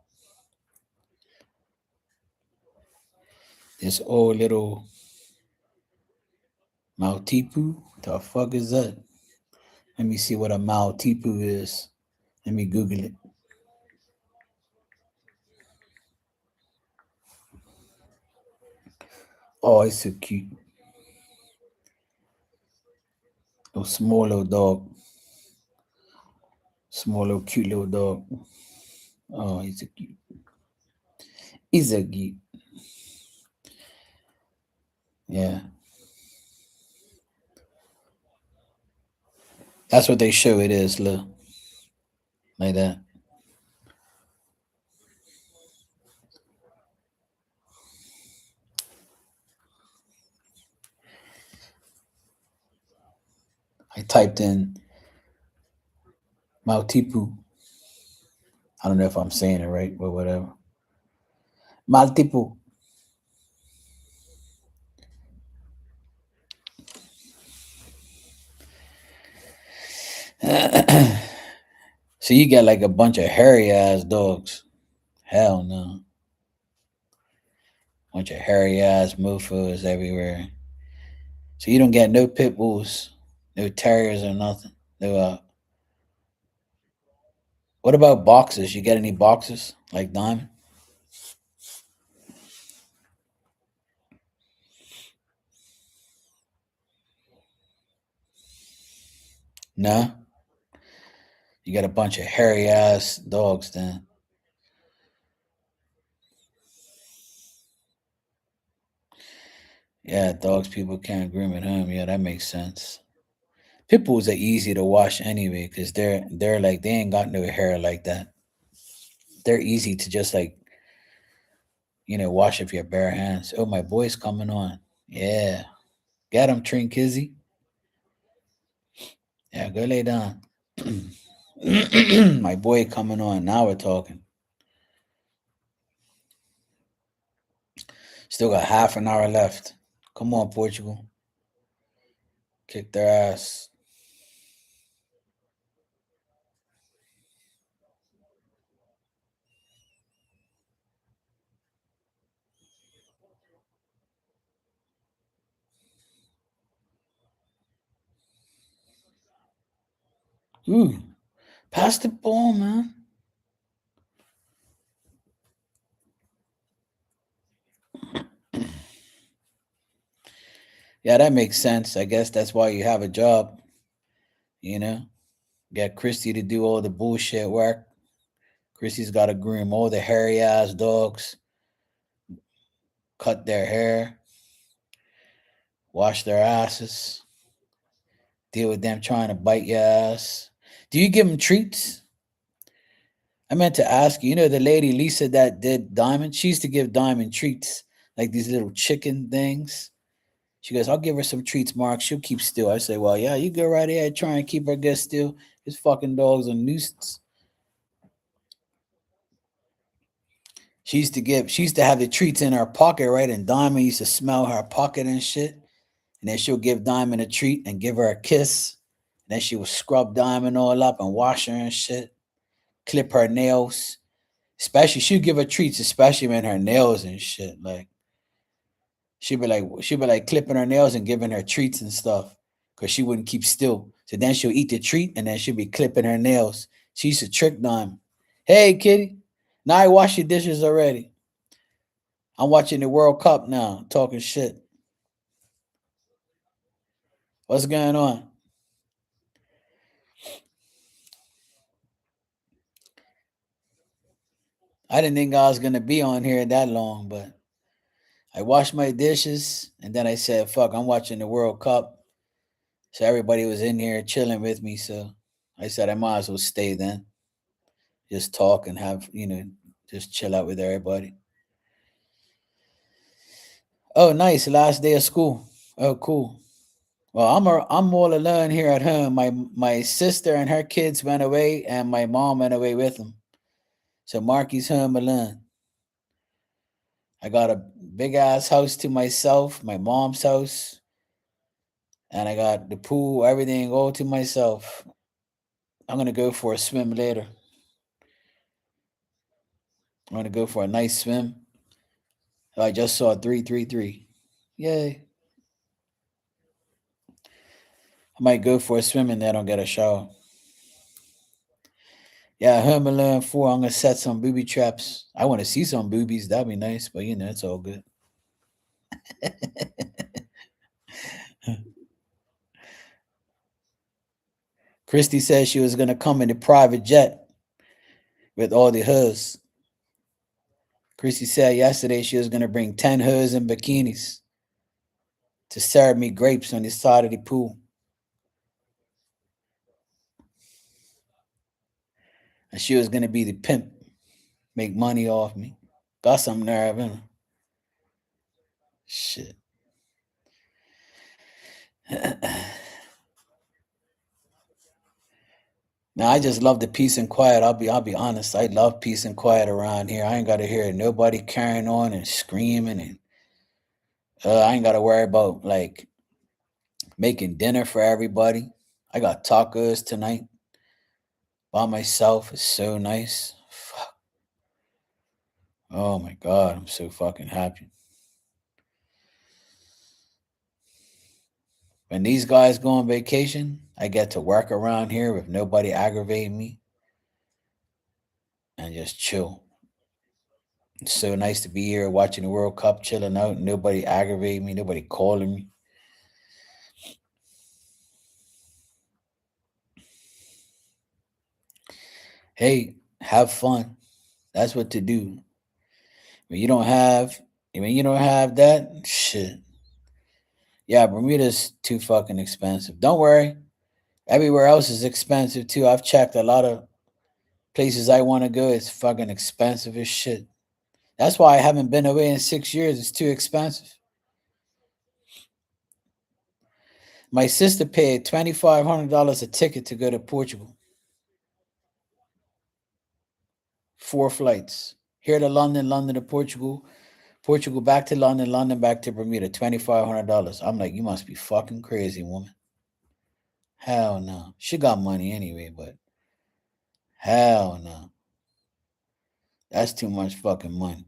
This old little Maltipu. The fuck is that? Let me see what a Maltipu is. Let me Google it. Oh, it's so cute. A small little dog. Small little cute little dog. Oh, he's a cute. He's a cute. Yeah. That's what they show it is, look. Like that. I typed in Maltipu. I don't know if I'm saying it right, but whatever. Maltipu. So you got like a bunch of hairy ass dogs. Hell no. Bunch of hairy ass mofos everywhere. So you don't get no pit bulls, no terriers or nothing. No. What about boxers? You get any boxers like Diamond? No. You got a bunch of hairy ass dogs then. Yeah, dogs people can't groom at home. Yeah, that makes sense. Pit bulls are easy to wash anyway because they're like they ain't got no hair like that. They're easy to just like wash with your bare hands. Oh, my boy's coming on. Yeah, got him, Trinkizzy. Yeah, go lay down. My boy coming on. Now we're talking. Still got half an hour left. Come on, Portugal. Kick their ass. Ooh, pass the ball, man. Yeah, that makes sense. I guess that's why you have a job. Get Christy to do all the bullshit work. Christy's got to groom all the hairy ass dogs, cut their hair, wash their asses, deal with them trying to bite your ass. Do you give them treats? I meant to ask you, the lady Lisa that did Diamond, she used to give Diamond treats, like these little chicken things. She goes, I'll give her some treats, Mark. She'll keep still. I say, well, yeah, you go right ahead, try and keep her good still. This fucking dog's a nuisance. She used to have the treats in her pocket, right? And Diamond used to smell her pocket and shit. And then she'll give Diamond a treat and give her a kiss. And then she would scrub Diamond all up and wash her and shit. Clip her nails. Especially, she'd give her treats, especially when her nails and shit. Like, she'd be like clipping her nails and giving her treats and stuff. Because she wouldn't keep still. So then she'll eat the treat and then she'll be clipping her nails. She used to trick Diamond. Hey, kitty. Now I wash your dishes already. I'm watching the World Cup now, talking shit. What's going on? I didn't think I was going to be on here that long, but I washed my dishes and then I said, fuck, I'm watching the World Cup. So everybody was in here chilling with me. So I said, I might as well stay then. Just talk and have, just chill out with everybody. Oh, nice. Last day of school. Oh, cool. Well, I'm all alone here at home. My sister and her kids went away and my mom went away with them. So Marky's home alone. I got a big ass house to myself, my mom's house, and I got the pool, everything all to myself. I'm gonna go for a swim later. I'm gonna go for a nice swim. I just saw 333. Yay. I might go for a swim and then I'll get a shower. Yeah, Home Alone 4, I'm gonna set some booby traps. I want to see some boobies, that'd be nice, but it's all good. Christy said she was gonna come in a private jet with all the hoes. Christy said yesterday she was gonna bring 10 hoes in bikinis to serve me grapes on the side of the pool. And she was gonna be the pimp, make money off me. Got some nerve in her. Shit. Now I just love the peace and quiet. I'll be honest. I love peace and quiet around here. I ain't gotta hear nobody carrying on and screaming, and I ain't gotta worry about like making dinner for everybody. I got tacos tonight by myself. It's so nice. Fuck. Oh my God, I'm so fucking happy. When these guys go on vacation, I get to work around here with nobody aggravating me and just chill. It's so nice to be here watching the World Cup, chilling out, nobody aggravating me, nobody calling me. Hey, have fun. That's what to do. When you don't have that, shit. Yeah, Bermuda's too fucking expensive. Don't worry. Everywhere else is expensive too. I've checked a lot of places I want to go. It's fucking expensive as shit. That's why I haven't been away in 6 years. It's too expensive. My sister paid $2,500 a ticket to go to Portugal. 4 flights. Here to London, London to Portugal, Portugal back to London, London back to Bermuda. $2,500. I'm like, you must be fucking crazy, woman. Hell no. She got money anyway, but hell no. That's too much fucking money.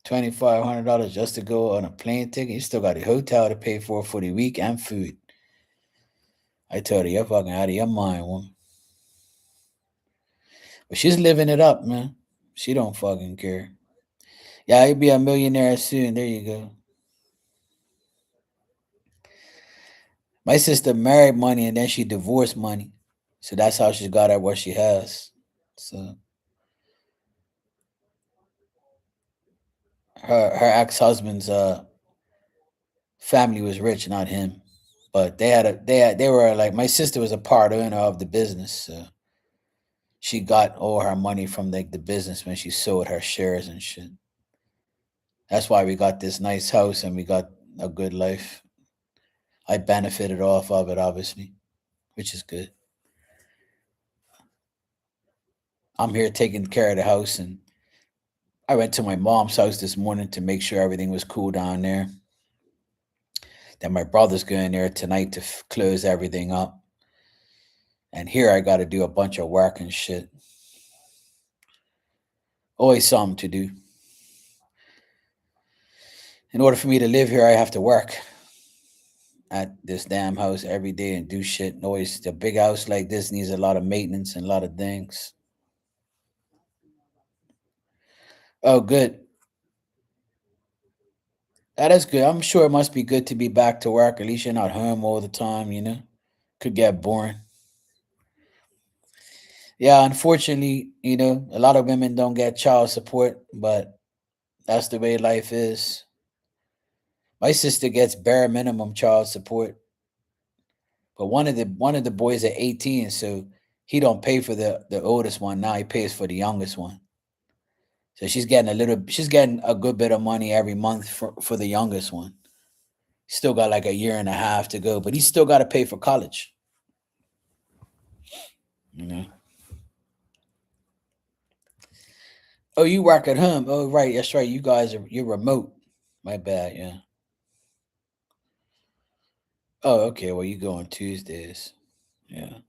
$2,500 just to go on a plane ticket. You still got a hotel to pay for the week and food. I told her, you're fucking out of your mind, woman. But she's living it up, man. She don't fucking care. Yeah, you'll be a millionaire soon. There you go. My sister married money and then she divorced money. So that's how she got at what she has. So her ex-husband's family was rich, not him. But they were like, my sister was a part owner of the business. So she got all her money from like the business when she sold her shares and shit. That's why we got this nice house and we got a good life. I benefited off of it, obviously, which is good. I'm here taking care of the house, and I went to my mom's house this morning to make sure everything was cool down there. Then my brother's going there tonight to close everything up. And here I got to do a bunch of work and shit. Always something to do. In order for me to live here, I have to work at this damn house every day and do shit. Always, a big house like this needs a lot of maintenance and a lot of things. Oh, good. That is good. I'm sure it must be good to be back to work. At least you're not home all the time, you know? Could get boring. Yeah, unfortunately, you know, a lot of women don't get child support, but that's the way life is. My sister gets bare minimum child support, but one of the boys at 18, so he don't pay for the oldest one. Now he pays for the youngest one. So she's getting a good bit of money every month for the youngest one. Still got like a year and a half to go, but he's still got to pay for college. You know. Oh, you work at home. Oh, right. That's right. You're remote. My bad. Yeah. Oh, okay. Well, you go on Tuesdays. Yeah.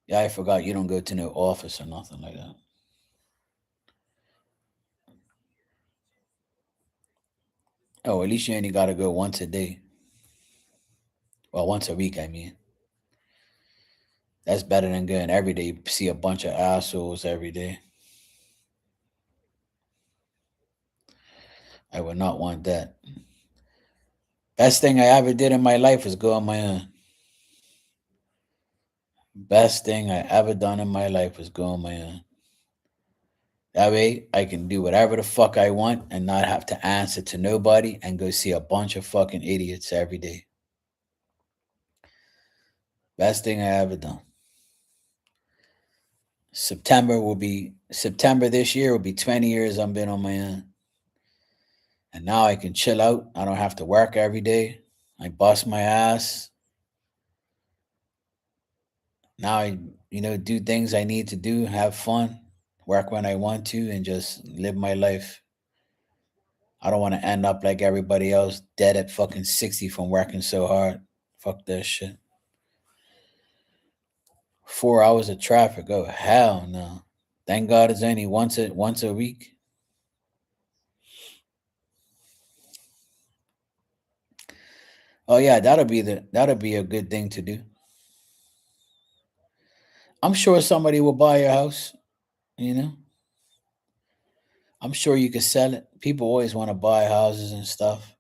Yeah, I forgot you don't go to no office or nothing like that. Oh, at least you only got to go once a day. Well, once a week, I mean. That's better than going every day. You see a bunch of assholes every day. I would not want that. Best thing I ever did in my life was go on my own. Best thing I ever done in my life was go on my own. That way I can do whatever the fuck I want and not have to answer to nobody and go see a bunch of fucking idiots every day. Best thing I ever done. September this year will be 20 years I've been on my own. And now I can chill out. I don't have to work every day. I bust my ass. Now I, do things I need to do, have fun, work when I want to, and just live my life. I don't want to end up like everybody else, dead at fucking 60 from working so hard. Fuck that shit. 4 hours of traffic. Oh hell no. Thank God it's only once a week. Oh yeah, that'll be a good thing to do. I'm sure somebody will buy your house, you know. I'm sure you could sell it. People always want to buy houses and stuff.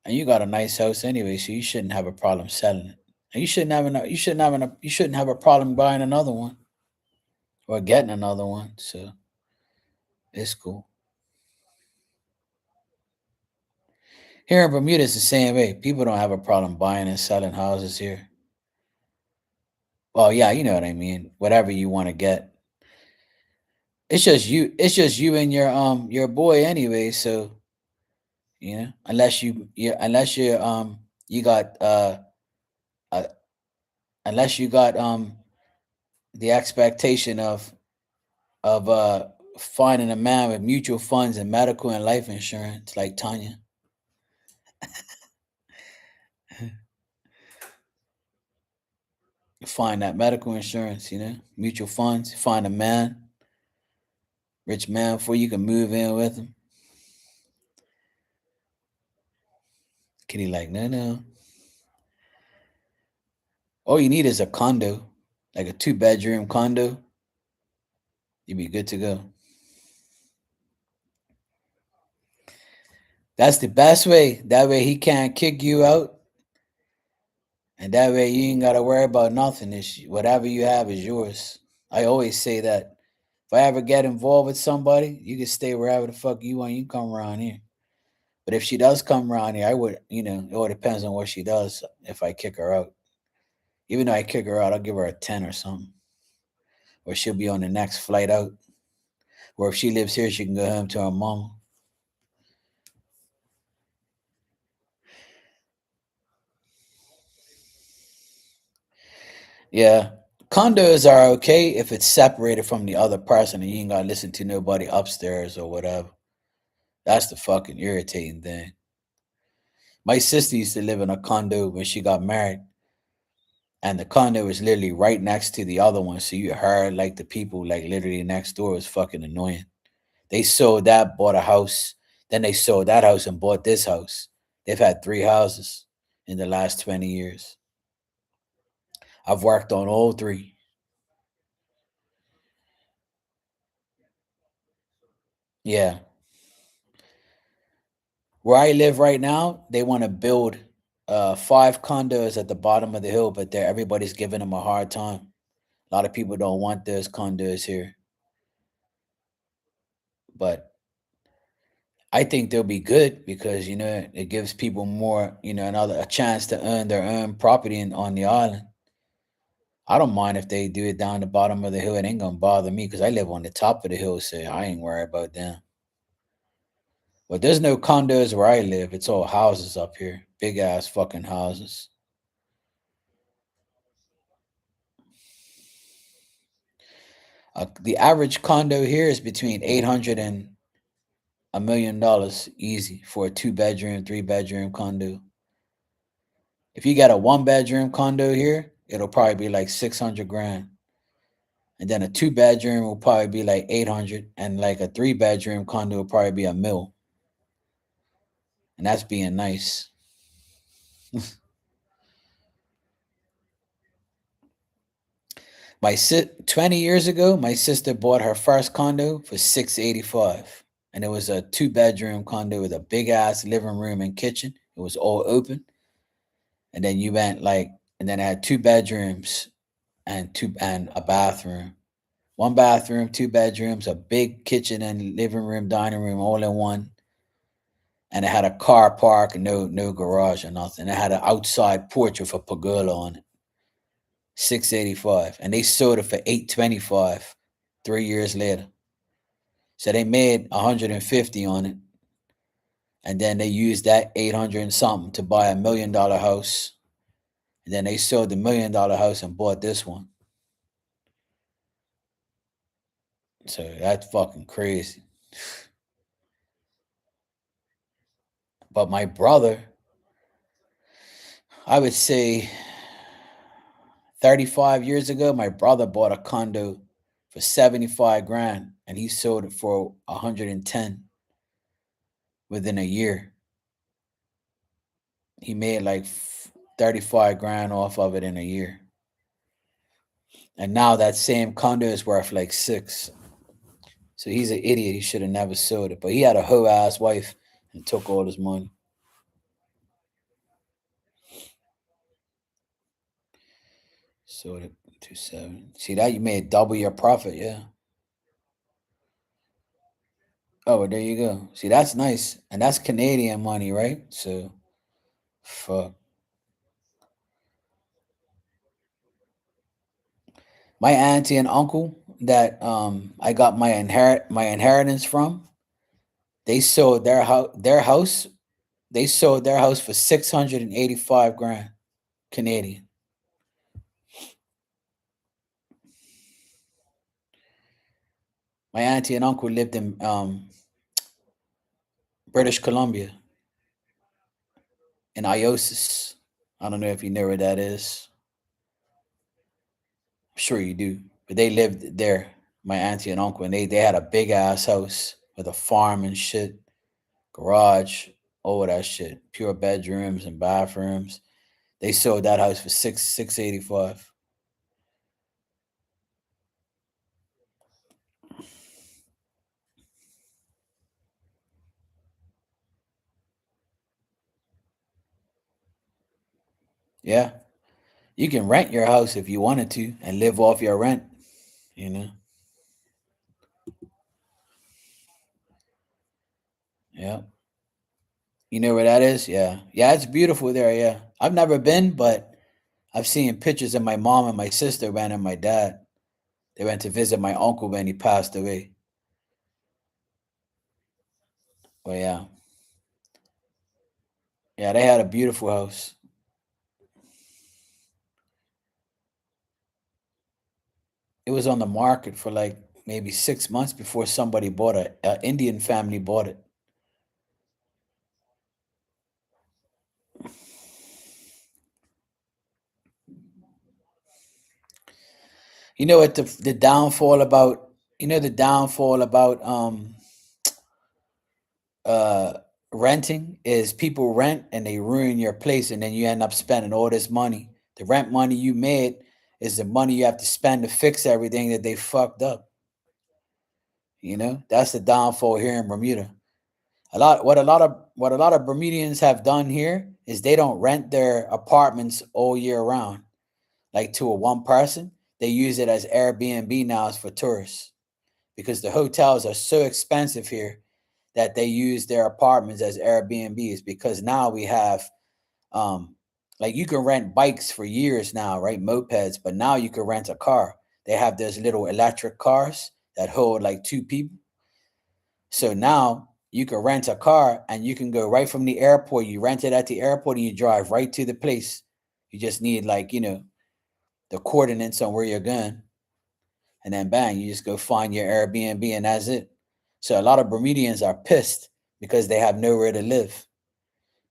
And you got a nice house anyway, so you shouldn't have a problem selling it. And you shouldn't have a problem buying another one or getting another one. So it's cool. Here in Bermuda, it's the same way. People don't have a problem buying and selling houses here. Well, yeah, you know what I mean. Whatever you want to get. It's just you. It's just you and your boy anyway. So, unless you got uh unless you got the expectation of finding a man with mutual funds and medical and life insurance like Tanya. Find that medical insurance, mutual funds, find a man, rich man before you can move in with him. Kitty like, no. All you need is a condo, like a 2-bedroom condo. You'd be good to go. That's the best way. That way he can't kick you out. And that way you ain't got to worry about nothing. Whatever you have is yours. I always say that. If I ever get involved with somebody, you can stay wherever the fuck you want. You come around here. But if she does come around here, I would, it all depends on what she does if I kick her out. Even though I kick her out, I'll give her a 10 or something. Or she'll be on the next flight out. Or if she lives here, she can go home to her mom. Yeah. Condos are okay if it's separated from the other person and you ain't gotta listen to nobody upstairs or whatever. That's the fucking irritating thing. My sister used to live in a condo when she got married, and the condo was literally right next to the other one. So you heard like the people like literally next door. It was fucking annoying. They sold that, bought a house, then they sold that house and bought this house. They've had 3 houses in the last 20 years. I've worked on all 3. Yeah. Where I live right now, they want to build 5 condos at the bottom of the hill, but everybody's giving them a hard time. A lot of people don't want those condos here. But I think they'll be good because it gives people more, a chance to earn their own property on the island. I don't mind if they do it down the bottom of the hill. It ain't gonna bother me because I live on the top of the hill, so I ain't worried about them. But there's no condos where I live. It's all houses up here, big ass fucking houses. The average condo here is between 800 and $1 million easy for a 2-bedroom, 3-bedroom condo. If you got a 1-bedroom condo here, it'll probably be like 600 grand. And then a 2-bedroom will probably be like 800, and like a 3-bedroom condo will probably be $1 million. And that's being nice. 20 years ago, my sister bought her first condo for $685, and it was a 2-bedroom condo with a big ass living room and kitchen. It was all open, and then and then it had 2 bedrooms and a bathroom. 1 bathroom, 2 bedrooms, a big kitchen and living room, dining room, all in one. And it had a car park and no garage or nothing. It had an outside porch with a pergola on it. $685, and they sold it for $825 3 years later. So they made $150 on it, and then they used that 800 and something to buy $1 million house, and then they sold the $1 million house and bought this one. So that's fucking crazy. But my brother, I would say 35 years ago, my brother bought a condo for 75 grand and he sold it for 110 within a year. He made like 35 grand off of it in a year. And now that same condo is worth like 6. So he's an idiot. He should have never sold it. But he had a hoe ass wife and took all his money. Sold it 2.7. See that? You made double your profit, yeah. Oh, well, there you go. See, that's nice. And that's Canadian money, right? So fuck. My auntie and uncle that I got my inheritance from, they sold their house. They sold their house for 685 grand Canadian. My auntie and uncle lived in British Columbia, in Iosis. I don't know if you know where that is. I'm sure you do. But they lived there, my auntie and uncle, and they had a big ass house with a farm and shit, garage, all that shit, pure bedrooms and bathrooms. They sold that house for 685. Yeah. You can rent your house if you wanted to and live off your rent, you know. Yeah. You know where that is? Yeah. Yeah, it's beautiful there. Yeah. I've never been, but I've seen pictures of my mom and my sister went and my dad. They went to visit my uncle when he passed away. Well, yeah. Yeah, they had a beautiful house. It was on the market for like maybe 6 months before somebody bought it. An Indian family bought it. You know what the downfall about the downfall about uh renting is people rent and they ruin your place and then you end up spending all this money. The rent money you made is the money you have to spend to fix everything that they fucked up. That's the downfall here in Bermuda. A lot of Bermudians have done here is they don't rent their apartments all year round, like to a one person. They use it as Airbnb now for tourists because the hotels are so expensive here that they use their apartments as Airbnbs because now we have like you can rent bikes for years now, right? Mopeds, but now you can rent a car. They have those little electric cars that hold like two people. So now you can rent a car and you can go right from the airport. You rent it at the airport and you drive right to the place. You just need the coordinates on where you're going. And then bang, you just go find your Airbnb and that's it. So a lot of Bermudians are pissed because they have nowhere to live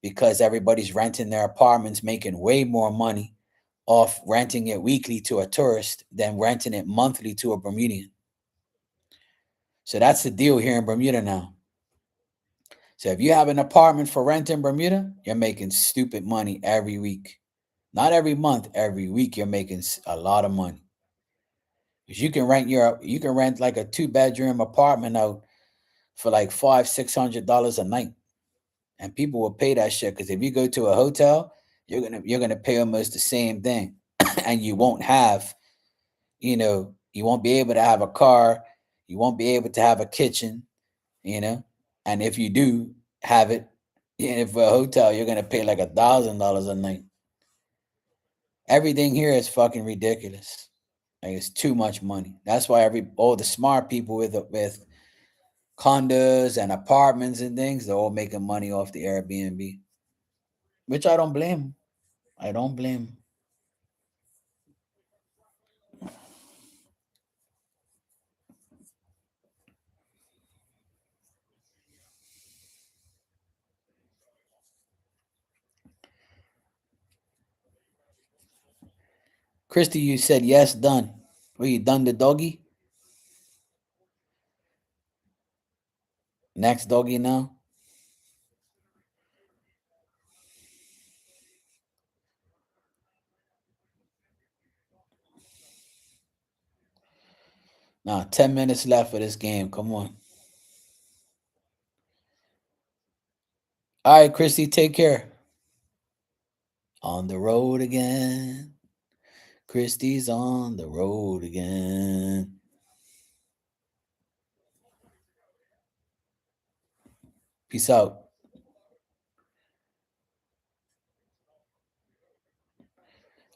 because everybody's renting their apartments, making way more money off renting it weekly to a tourist than renting it monthly to a Bermudian. So that's the deal here in Bermuda now. So if you have an apartment for rent in Bermuda, you're making stupid money every week. Not every month, every week you're making a lot of money. Because you can rent like a 2-bedroom apartment out for like $500-$600 a night. And people will pay that shit because if you go to a hotel, you're gonna pay almost the same thing. And you won't have, you won't be able to have a car, you won't be able to have a kitchen, you know. And if you do have it, for a hotel, you're gonna pay like $1,000 a night. Everything here is fucking ridiculous. Like it's too much money. That's why all the smart people with condos and apartments and things, they're all making money off the Airbnb, which I don't blame 'em. I don't blame 'em. Christy, you said yes, done. Were you done the doggy? Next doggy now? Nah, 10 minutes left for this game. Come on. All right, Christy, take care. On the road again. Christy's on the road again. Peace out.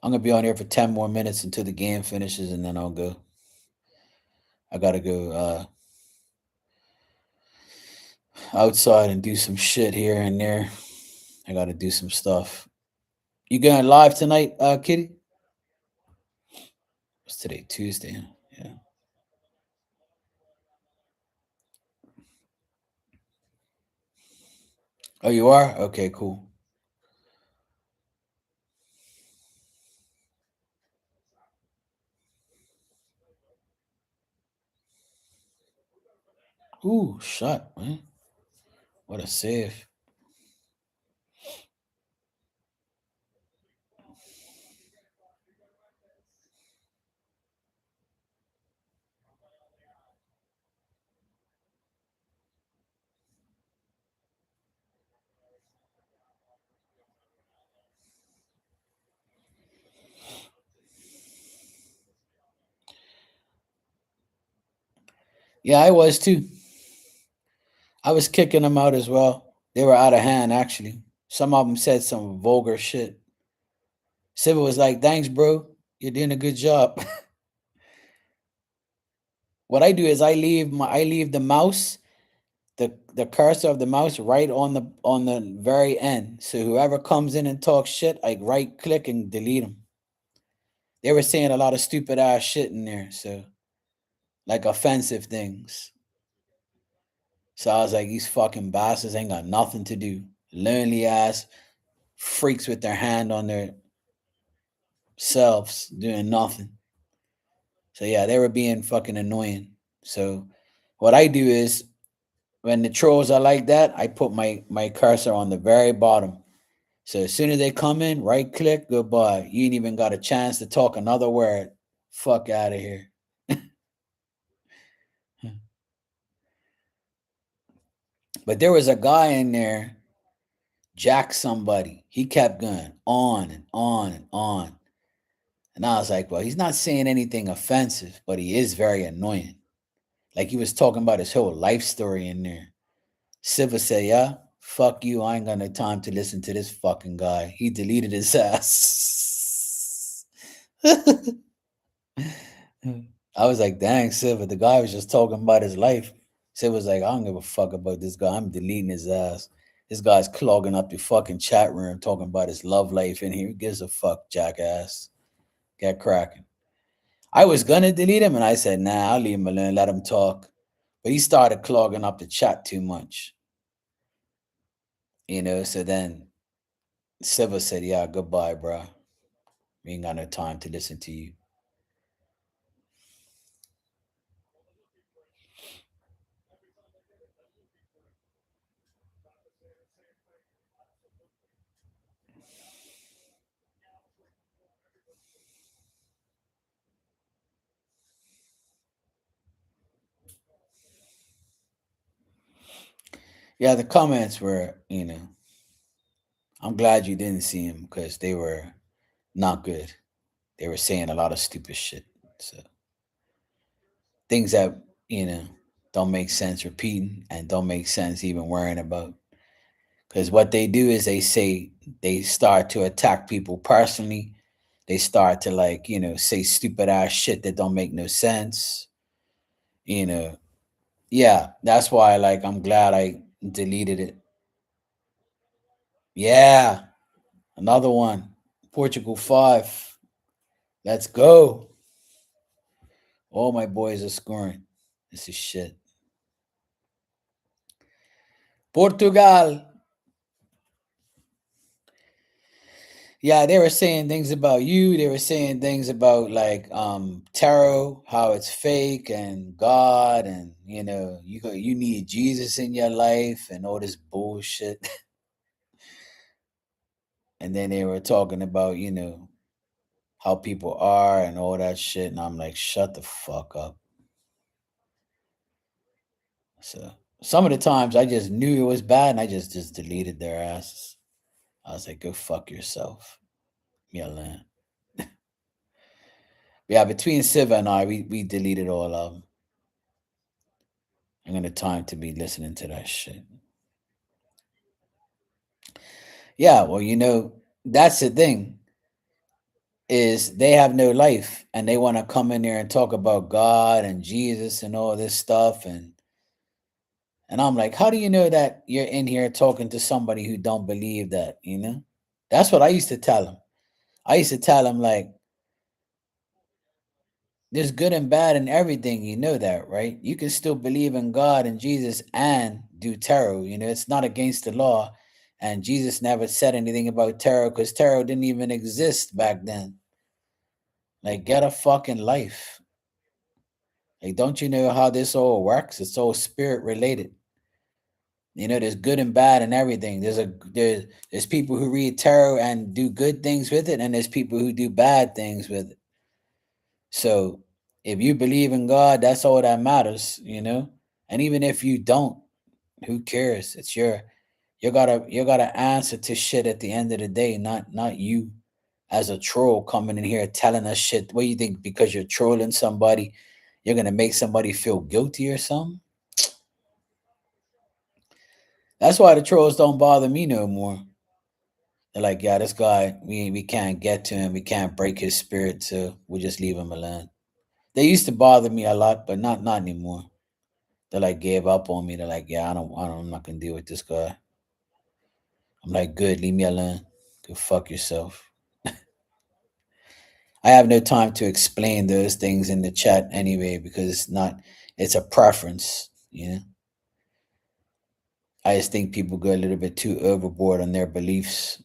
I'm gonna be on here for 10 more minutes until the game finishes, and then I'll go. I gotta go outside and do some shit here and there. I gotta do some stuff. You going live tonight, Kitty? What's today? Tuesday. Huh? Yeah. Oh, you are? Okay, cool. Ooh, shot, man. What a save. Yeah, I was too. I was kicking them out as well. They were out of hand, actually. Some of them said some vulgar shit. Civil was like, thanks, bro. You're doing a good job. What I do is I leave the mouse, the cursor of the mouse right on the very end. So whoever comes in and talks shit, I right click and delete them. They were saying a lot of stupid ass shit in there, so like offensive things. So I was like, these fucking bastards ain't got nothing to do. Lonely ass freaks with their hand on their selves doing nothing. So yeah, they were being fucking annoying. So what I do is when the trolls are like that, I put my cursor on the very bottom. So as soon as they come in, right click, goodbye. You ain't even got a chance to talk another word. Fuck out of here. But there was a guy in there, Jack somebody. He kept going on and on and on. And I was like, well, he's not saying anything offensive, but he is very annoying. Like he was talking about his whole life story in there. Siva said, yeah, fuck you. I ain't got no time to listen to this fucking guy. He deleted his ass. I was like, dang, Siva. The guy was just talking about his life. Siva was like, I don't give a fuck about this guy. I'm deleting his ass. This guy's clogging up the fucking chat room talking about his love life in here. Who gives a fuck, jackass? Get cracking. I was gonna delete him, and I said, nah, I'll leave him alone, let him talk. But he started clogging up the chat too much. So then Siva said, yeah, goodbye, bro. We ain't got no time to listen to you. Yeah, the comments were, I'm glad you didn't see them because they were not good. They were saying a lot of stupid shit. So things that, don't make sense repeating and don't make sense even worrying about. Because what they do is they start to attack people personally. They start to say stupid ass shit that don't make no sense. Yeah, that's why I'm glad I deleted it. Yeah, another one. Portugal 5. Let's go. All my boys are scoring. This is shit. Portugal. Yeah, they were saying things about you. They were saying things about tarot, how it's fake, and God, and you need Jesus in your life and all this bullshit. And then they were talking about, how people are and all that shit. And I'm like, shut the fuck up. So some of the times I just knew it was bad and I just deleted their asses. I was like, go fuck yourself. Yeah, yeah, between Siva and I, we deleted all of them. I'm gonna time to be listening to that shit. Yeah, well, that's the thing. Is they have no life and they want to come in there and talk about God and Jesus and all this stuff and I'm like, how do you know that you're in here talking to somebody who don't believe that, That's what I used to tell them. I used to tell them there's good and bad in everything, you know that, right? You can still believe in God and Jesus and do tarot, it's not against the law. And Jesus never said anything about tarot because tarot didn't even exist back then. Get a fucking life. Don't you know how this all works? It's all spirit related. There's good and bad in everything. There's people who read tarot and do good things with it, and there's people who do bad things with it. So if you believe in God, that's all that matters, And even if you don't, who cares? It's you gotta answer to shit at the end of the day, not you as a troll coming in here telling us shit. What do you think? Because you're trolling somebody, you're gonna make somebody feel guilty or something? That's why the trolls don't bother me no more. They're like, yeah, this guy, we can't get to him. We can't break his spirit, so we'll just leave him alone. They used to bother me a lot, but not anymore. They like gave up on me. They're like, yeah, I'm not gonna deal with this guy. I'm like, good, leave me alone. Go fuck yourself. I have no time to explain those things in the chat anyway because it's a preference, you know. I just think people go a little bit too overboard on their beliefs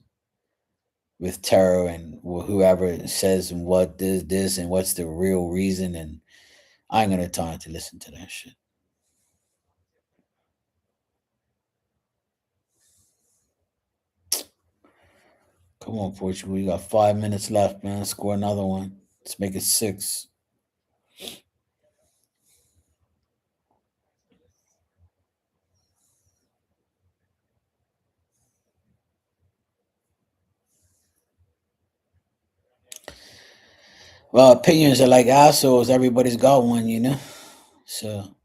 with tarot and whoever says what this and what's the real reason, and I ain't gonna have time to listen to that shit. Come on, Portugal. You got 5 minutes left, man. Score another one. Let's make it 6. Well, opinions are like assholes. Everybody's got one, you know? So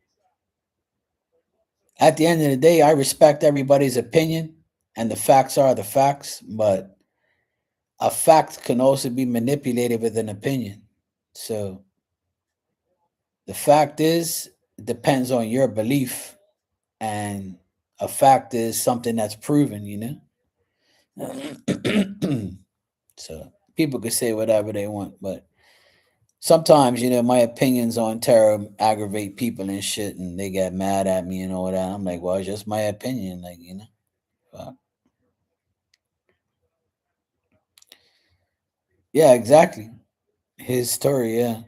at the end of the day, I respect everybody's opinion, and the facts are the facts, but a fact can also be manipulated with an opinion. So the fact is, it depends on your belief, and a fact is something that's proven, you know? So people could say whatever they want, but sometimes, you know, my opinions on tarot aggravate people and shit, and they get mad at me and all that. I'm like, well, it's just my opinion, like, you know. Fuck. Yeah, exactly. His story, yeah.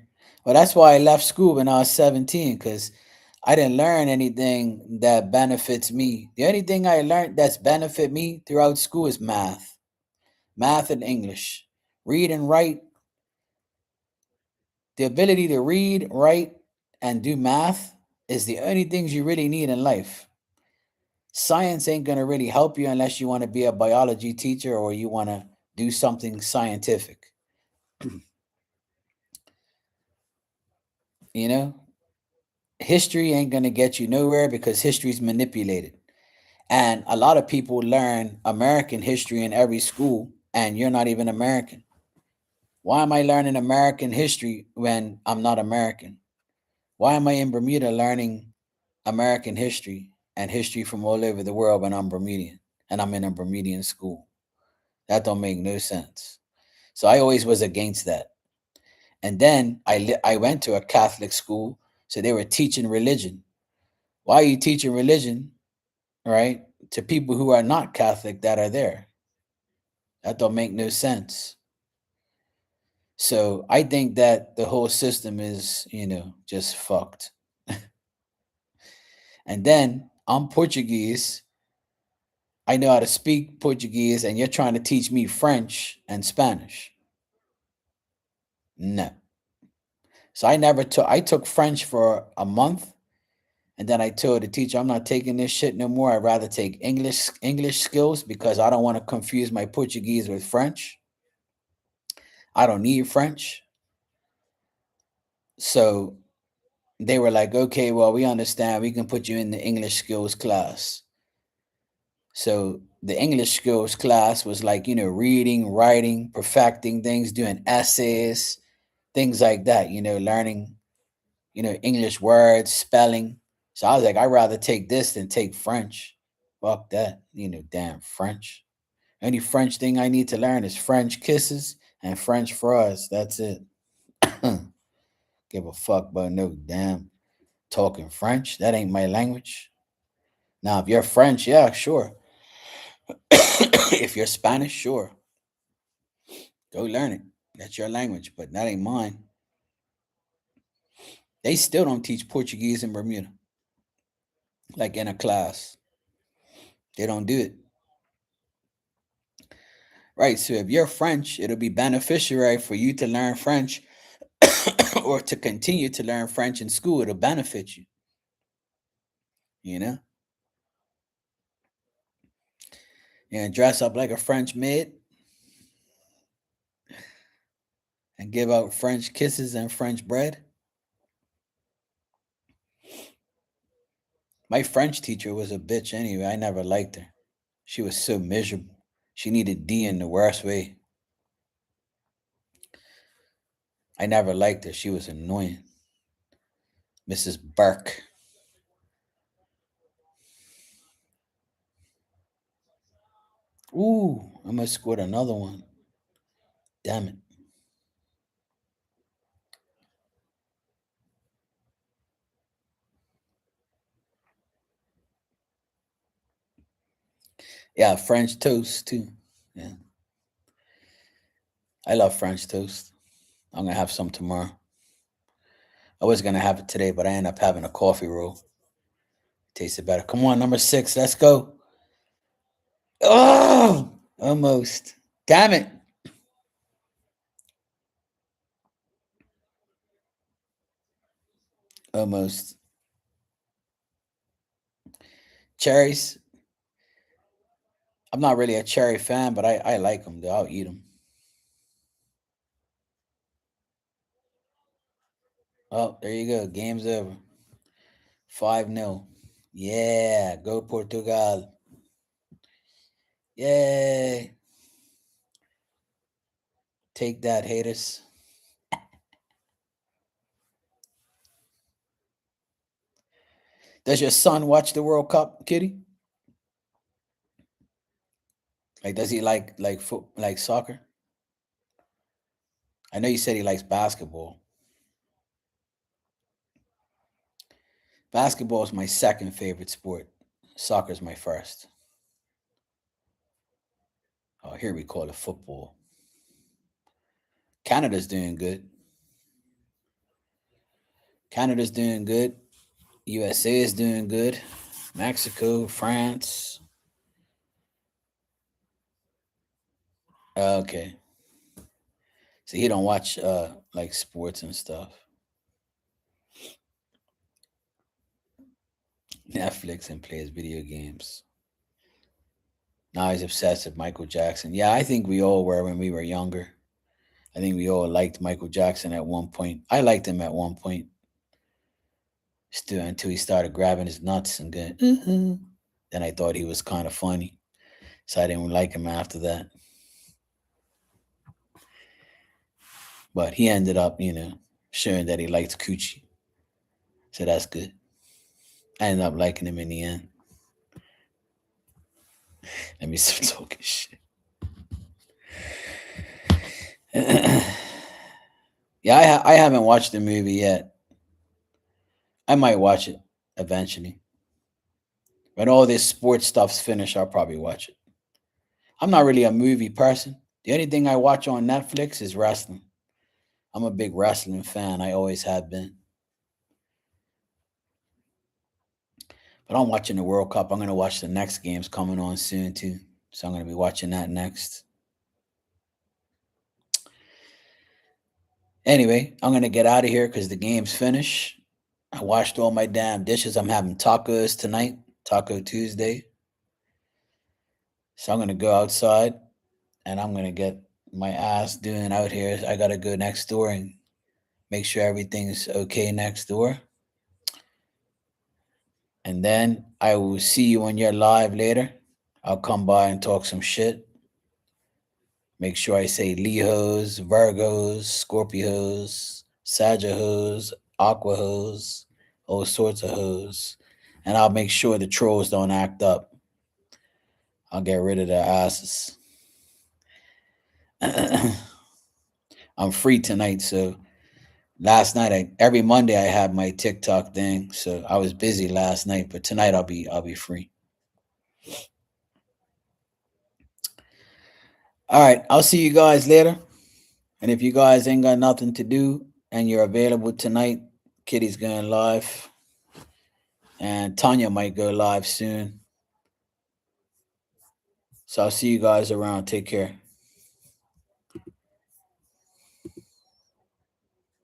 Well, that's why I left school when I was 17, because I didn't learn anything that benefits me. The only thing I learned that's benefit me throughout school is math and English. Read and write. The ability to read, write, and do math is the only things you really need in life. Science ain't going to really help you unless you want to be a biology teacher or you want to do something scientific. You know, history ain't going to get you nowhere because history is manipulated. And a lot of people learn American history in every school, and you're not even American. Why am I learning American history when I'm not American? Why am I in Bermuda learning American history and history from all over the world when I'm Bermudian and I'm in a Bermudian school? That don't make no sense. So I always was against that. And then I went to a Catholic school, so they were teaching religion. Why are you teaching religion, right, to people who are not Catholic that are there? That don't make no sense. So I think that the whole system is, you know, just fucked. And then I'm Portuguese. I know how to speak Portuguese, and you're trying to teach me French and Spanish. No. So I took French for a month, and then I told the teacher, I'm not taking this shit no more. I'd rather take English skills because I don't want to confuse my Portuguese with French. I don't need French. So they were like, okay, well, we understand. We can put you in the English skills class. So the English skills class was like, you know, reading, writing, perfecting things, doing essays, things like that, you know, learning, you know, English words, spelling. So I was like, I'd rather take this than take French. Fuck that, you know, damn French. Only French thing I need to learn is French kisses and French fries. That's it. Give a fuck about no damn talking French. That ain't my language. Now, if you're French, yeah, sure. If you're Spanish, sure. Go learn it. That's your language, but that ain't mine. They still don't teach Portuguese in Bermuda, like in a class. They don't do it. Right. So if you're French, it'll be beneficiary for you to learn French or to continue to learn French in school. It'll benefit you, you know? And dress up like a French maid and give out French kisses and French bread. My French teacher was a bitch anyway. I never liked her. She was so miserable. She needed D in the worst way. I never liked her. She was annoying. Mrs. Burke. Ooh, I must scored another one. Damn it. Yeah, French toast too. Yeah. I love French toast. I'm gonna have some tomorrow. I was gonna have it today, but I ended up having a coffee roll. Tasted better. Come on, number 6. Let's go. Oh, almost. Damn it. Almost. Cherries. I'm not really a cherry fan, but I like them. I'll eat them. Oh, there you go. Game's over. 5-0. Yeah, go Portugal. Yay. Take that, haters. Does your son watch the World Cup, Kitty? Like, does he like soccer? I know you said he likes basketball. Basketball is my second favorite sport. Soccer is my first. Oh, here we call it football. Canada's doing good. Canada's doing good. USA is doing good. Mexico, France. Okay. So he don't watch like sports and stuff. Netflix and plays video games. Now he's obsessed with Michael Jackson. Yeah, I think we all were when we were younger. I think we all liked Michael Jackson at one point. I liked him at one point. Still until he started grabbing his nuts and going, Then I thought he was kind of funny. So I didn't like him after that. But he ended up, showing that he liked coochie. So that's good. I ended up liking him in the end. Let me stop talking shit. Yeah, I haven't watched the movie yet. I might watch it eventually. When all this sports stuff's finished, I'll probably watch it. I'm not really a movie person. The only thing I watch on Netflix is wrestling. I'm a big wrestling fan. I always have been. But I'm watching the World Cup. I'm going to watch the next games coming on soon, too. So I'm going to be watching that next. Anyway, I'm going to get out of here because the game's finished. I washed all my damn dishes. I'm having tacos tonight, Taco Tuesday. So I'm going to go outside and I'm going to get my ass doing out here. I got to go next door and make sure everything's okay next door. And then I will see you when you're live later. I'll come by and talk some shit. Make sure I say Leos, Virgos, Scorpios, Sagittarius, Aquahos, all sorts of hoes. And I'll make sure the trolls don't act up. I'll get rid of their asses. I'm free tonight, so last night every Monday I had my TikTok thing, so I was busy last night, but tonight I'll be free. All right, I'll see you guys later. And if you guys ain't got nothing to do and you're available tonight, Kitty's going live. And Tanya might go live soon. So I'll see you guys around. Take care.